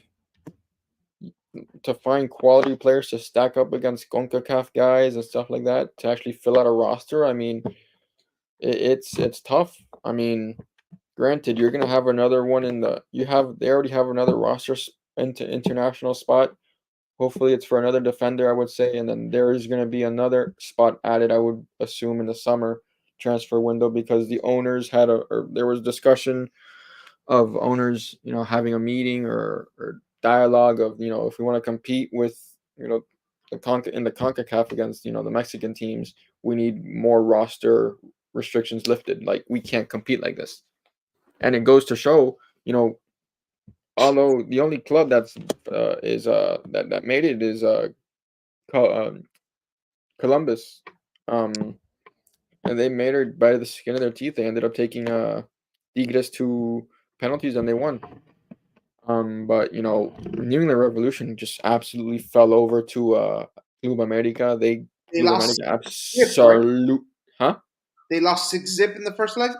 to find quality players to stack up against CONCACAF guys and stuff like that to actually fill out a roster? I mean, it's tough. I mean, granted, you're gonna have another one in the you have they already have another roster international spot. Hopefully, it's for another defender, I would say, and then there is gonna be another spot added, I would assume, in the summer transfer window because the owners had or there was discussion of owners, having a meeting or dialogue of, if we want to compete with, in the CONCACAF against, the Mexican teams, we need more roster restrictions lifted. Like we can't compete like this. And it goes to show, although the only club that's is that made it is Columbus, and they made it by the skin of their teeth. They ended up taking Tigres to penalties and they won. But New England Revolution just absolutely fell over to Club America. They Club lost America 6-zip, right? absolute, huh? They lost 6-zip in the first leg.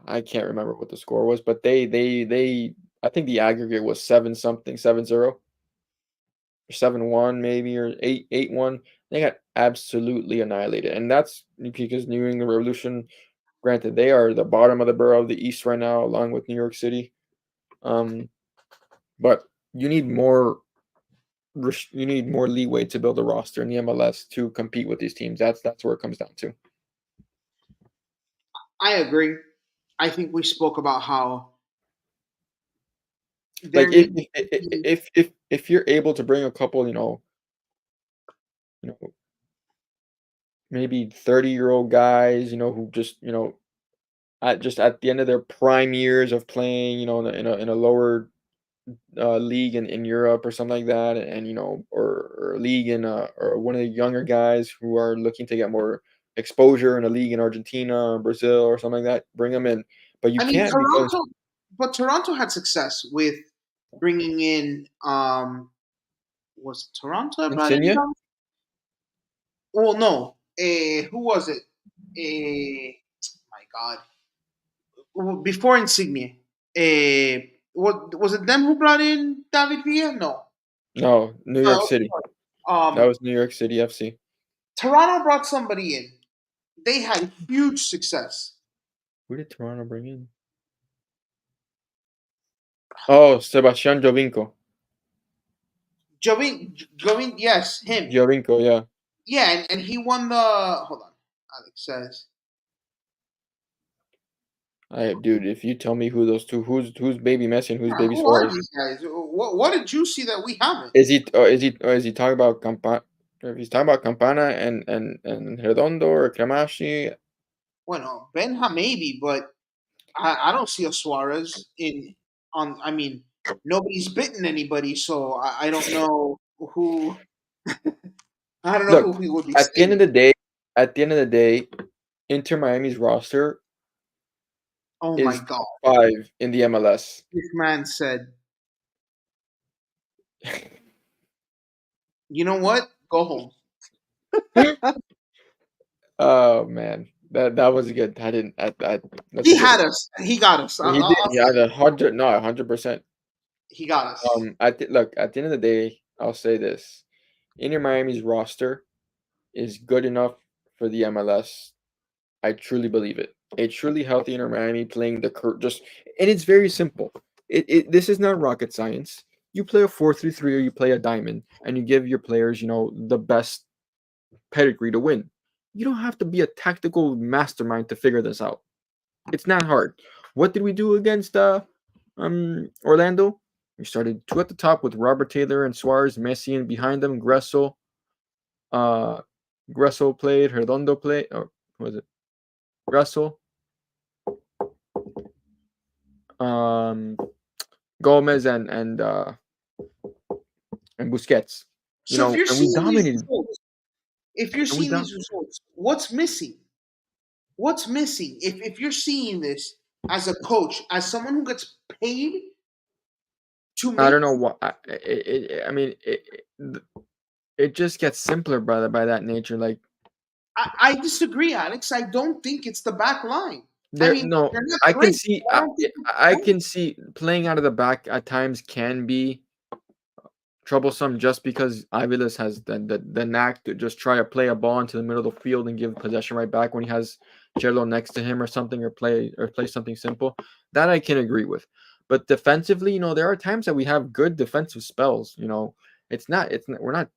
I can't remember what the score was, but they I think the aggregate was 7-something, 7-0, or 7-1 maybe, or 8-1. They got absolutely annihilated. And that's because New England Revolution, granted, they are the bottom of the barrel of the East right now, along with New York City. Um, but you need more you need more leeway to build a roster in the MLS to compete with these teams. That's where it comes down to. I agree. I think we spoke about how there Like needs to be. if you're able to bring a couple, you know, maybe 30-year-old guys, who just, at the end of their prime years of playing, in a lower league in Europe or something like that, and or a league or one of the younger guys who are looking to get more exposure in a league in Argentina or Brazil or something like that, bring them in. But you I mean, can't because Toronto had success with bringing in. Was it Toronto that brought in? Insignia, Well, no. Who was it? My God. Well, before Insignia. What was it? Them who brought in David Villa? No. no, New York Oh, City. sorry. That was New York City FC. Toronto brought somebody in. They had huge success. Who did Toronto bring in? Oh, Sebastian Jovinko. Jovin, yes, him. Jovinko, yeah. Yeah, and he won the. Hold on. Alex says. Dude, if you tell me who those two, who's baby Messi and who's Yeah, baby who are Suarez? these guys? What did you see that we haven't? Is he talking about Campana? If he's talking about Campana and Redondo or Cremashi, Well, Benja maybe, but I don't see a Suarez in on. I mean, nobody's bitten anybody, so I don't know who. I don't know who look, we would be at the end of saving. the day, at the end of the day, Inter Miami's roster Oh my is God! top 5 in the MLS. This man said You know what? Go home. Oh man, that was good. I didn't. That's a He good had one. us. He got us. He did. I'll He say had 100. No, 100%. he got us. Look, at the end of the day, I'll say this: Inter Miami's roster is good enough for the MLS. I truly believe it. A truly healthy Inter Miami playing just, and it's very simple. This is not rocket science. You play a 4-3-3 or you play a diamond, and you give your players, the best pedigree to win. You don't have to be a tactical mastermind to figure this out. It's not hard. What did we do against Orlando? We started two at the top with Robert Taylor and Suarez, Messi, and behind them Gressel. Uh, Gressel played. Redondo played. Or what was it? Gressel. Um, Gomez and Busquets. So if you're And we seeing these dominated. results, if you're And we seeing dom- these results, what's missing? What's missing? If you're seeing this as a coach, as someone who gets paid to I make, don't know what. I mean, it just gets simpler by that nature. Like I disagree, Alex. I don't think it's the back line. I there, mean, no, they're not I can great. see. I don't think it's I great. can see playing out of the back at times can be troublesome just because Aviles has the knack to just try to play a ball into the middle of the field and give possession right back when he has Jello next to him or something, or play something simple. That I can agree with. But defensively, there are times that we have good defensive spells. It's not we're not,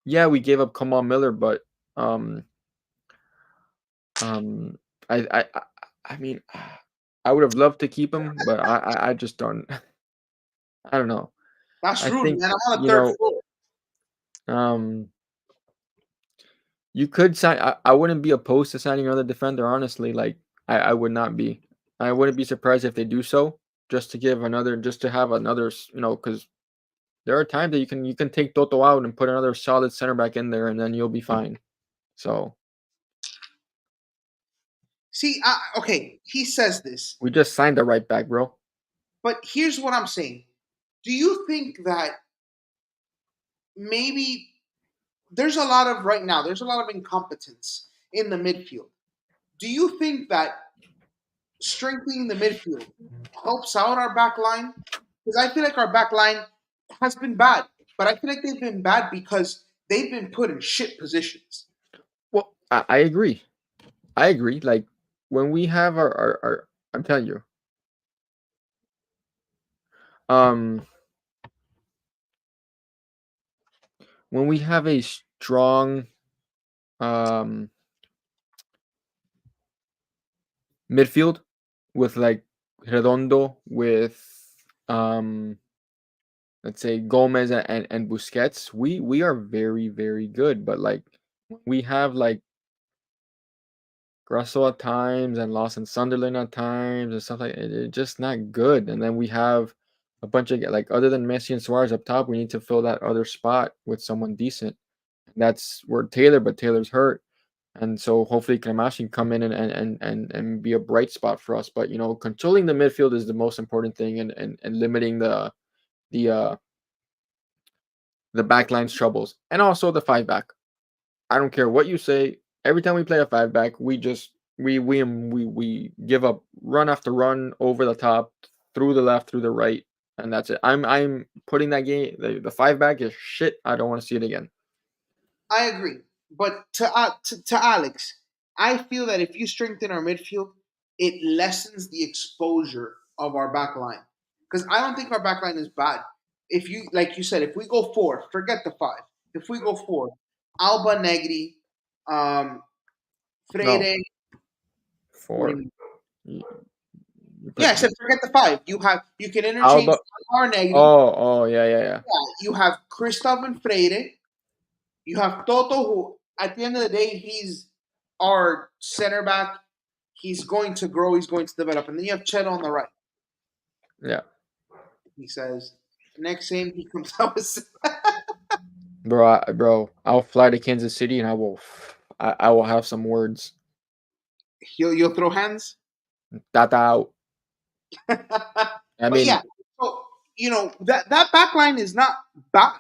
yeah, we gave up Kamal Miller, but um um I mean, I would have loved to keep him, but I just don't. I don't know. That's I rude, think, man. I'm on the you third know floor. um you could sign. I wouldn't be opposed to signing another defender, honestly. Like I would not be. I wouldn't be surprised if they do so, just to have another. Because there are times that you can take Toto out and put another solid center back in there, and then you'll be fine. So See, okay, he says this, we just signed the right back, bro. but here's what I'm saying. Do you think that maybe there's a lot of right now, there's a lot of incompetence in the midfield? Do you think that strengthening the midfield helps out our back line? Because I feel like our back line has been bad, but I feel like they've been bad because they've been put in shit positions. Well, I agree. I agree. Like when we have our I'm telling you, um, when we have a strong um midfield with like Redondo, with um let's say Gomez and Busquets, we are very, very good. But like we have like Russell at times and Lawson Sunderland at times and stuff like it's just not good. And then we have a bunch of, like, other than Messi and Suarez up top, we need to fill that other spot with someone decent. And that's where but Taylor's hurt. And so hopefully Camacho can come in and be a bright spot for us. But controlling the midfield is the most important thing, and limiting the uh the backline's troubles. And also the five back. I don't care what you say. Every time we play a five back, we just we give up run after run over the top, through the left, through the right, and that's it. I'm putting that game. The five back is shit. I don't want to see it again. I agree, but to Alex, I feel that if you strengthen our midfield, it lessens the exposure of our back line. Because I don't think our back line is bad. If you like you said, if we go four, forget the five. If we go four, Alba Negri, um, No, Freire. What do you four. mean? You, you Yeah, put I said forget the five. You can interchange Alba. Alba or Negri. Oh, yeah, yeah, yeah. Yeah, you have Christoph and Freire. You have Toto, who at the end of the day, he's our center back. He's going to grow. He's going to develop. And then you have Chet on the right. Yeah, He says, next game he comes out with. bro, I'll fly to Kansas City and I will have some words. You'll throw hands. That out. I But mean, yeah, so that back line is not bad.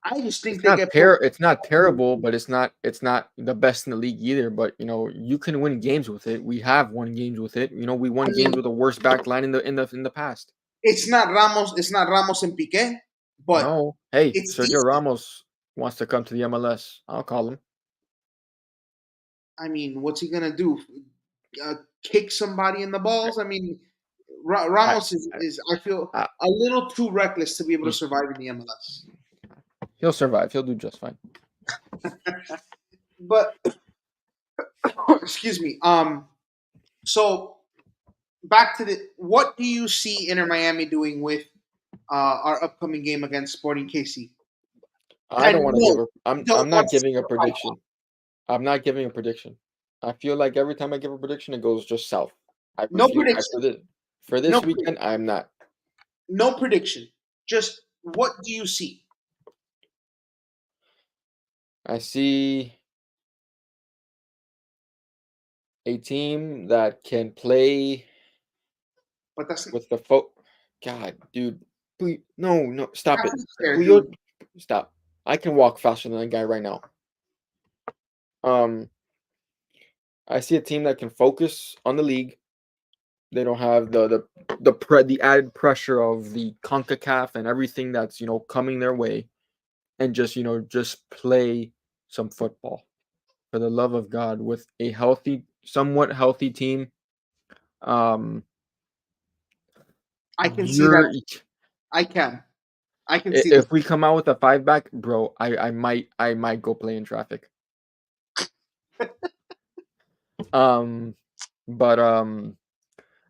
I just think they get put. It's not terrible, but it's not the best in the league either. But you can win games with it. We have won games with it. We I won games mean, with the worst back line in the past. it's not Ramos. It's not Ramos and Piqué, but No, hey, it's Sergio decent. Ramos wants to come to the MLS. I'll call him. I mean, what's he gonna do? Kick somebody in the balls? I mean, I, Ramos is I feel I, a little too reckless to be able to he's survive in the MLS. he'll survive. He'll do just fine. But excuse me. So back to the what do you see Inter Miami doing with our upcoming game against Sporting KC? I don't And want to give no, a. you I'm don't want not to see giving a the fight. prediction. I'm not giving a prediction. I feel like every time I give a prediction, it goes just south. I No refuse. prediction. For No this weekend, prediction. I'm not. No prediction. Just what do you see? I see a team that can play But with the God, dude, no, stop that's it. not fair, Puyo, dude. stop. I can walk faster than that guy right now. Um, I see a team that can focus on the league. They don't have the added pressure of the CONCACAF and everything that's coming their way, and just play some football for the love of God with a somewhat healthy team. Um, I can see that. you're I can. I can see this. If we come out with a five back, bro, I might go play in traffic. Um, but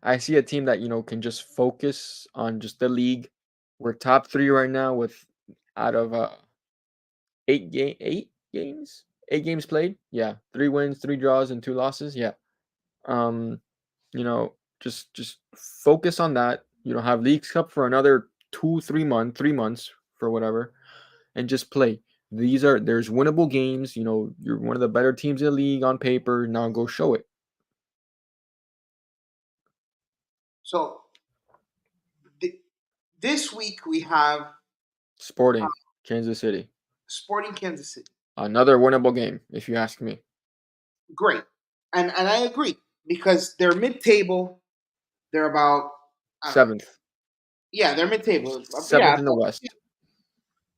I see a team that can just focus on just the league. We're top three right now with out of 8 games played. Yeah, 3 wins, 3 draws, and 2 losses. Yeah. Um, just focus on that. You don't have Leagues Cup for another 3 months for whatever, and just play. There's winnable games. You're one of the better teams in the league on paper. Now go show it. So th- this week we have Sporting, Kansas City. Sporting Kansas City. Another winnable game, if you ask me. Great, and I agree because they're mid-table. They're about I don't know. Seventh. Yeah, they're mid-table. Yeah, Seventh in the West.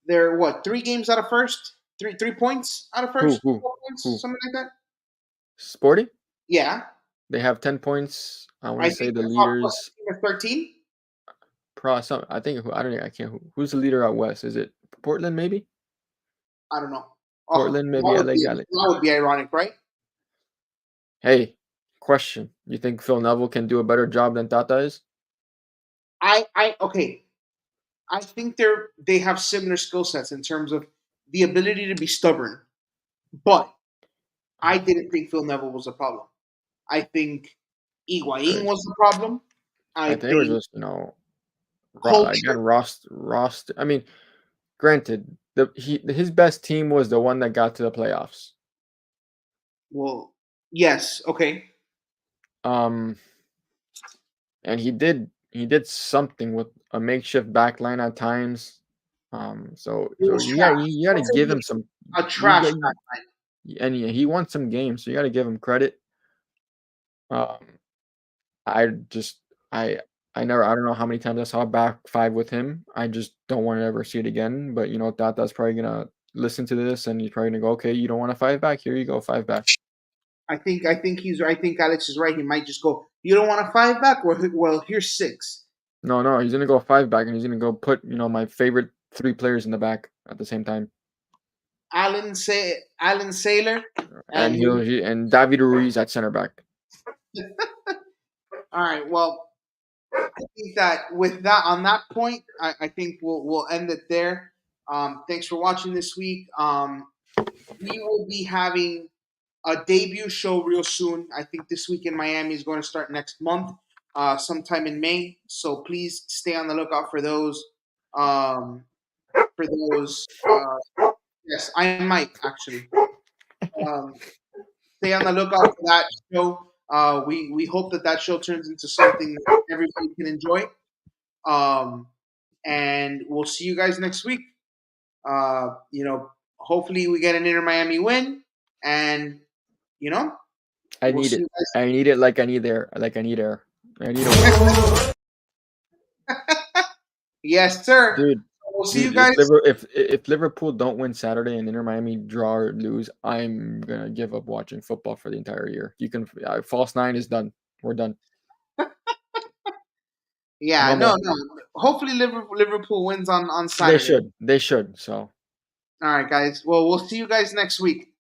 they're what 3 games out of first, 3 points out of Who? first, Who? 4 points, Who? something like that. Sporting? Yeah, They have 10 points. I want I to say think the they're top leaders. 13. I think I don't think I can't. Who's the leader out west? Is it Portland? Maybe I don't know. Oh, Portland. Maybe LA Galaxy. that would be ironic, right? Hey, question. You think Phil Neville can do a better job than Tata is? Okay. I think they have similar skill sets in terms of the ability to be stubborn, but I didn't think Phil Neville was a problem. I think Higuain Crazy. was the problem. I I think it was think just again culture. Rost. I mean, granted, his best team was the one that got to the playoffs. Well, yes, okay. Um, and he did something with a makeshift back line at times. It So was trash. you got to Let's say give him some. a You trash got backline. and he won some games, so you got to give him credit. Um, I just I don't know how many times I saw back five with him. I just don't want to ever see it again. But Tata's probably gonna listen to this and he's probably gonna go, okay, you don't want a five back? Here you go, five back. I think Alex is right. He might just go. You don't want a five back? Well, here's six. No, he's gonna go five back and he's gonna go put my favorite three players in the back at the same time. Alan Sailor, And and you. and David Ruiz at center back. All right. Well, I think that with that on that point, I think we'll end it there. Thanks for watching this week. We will be having a debut show real soon. I think this week in Miami is going to start next month, sometime in May. So please stay on the lookout for those. Um, for those, yes, I might actually. Um, Stay on the lookout for that show. We hope that show turns into something that everybody can enjoy. And we'll see you guys next week. Hopefully we get an Inter Miami win, and you know, I we'll need see it. you I need it like I need air. Like I need air. I need a win. guys. Yes, sir. Dude, We'll see you dude, guys. if Liverpool don't win Saturday and Inter Miami draw or lose, I'm gonna give up watching football for the entire year. You can false nine is done. We're done. Yeah, No no, more. no. Hopefully Liverpool wins on They Saturday. should. They should. So. All right, guys. Well, we'll see you guys next week.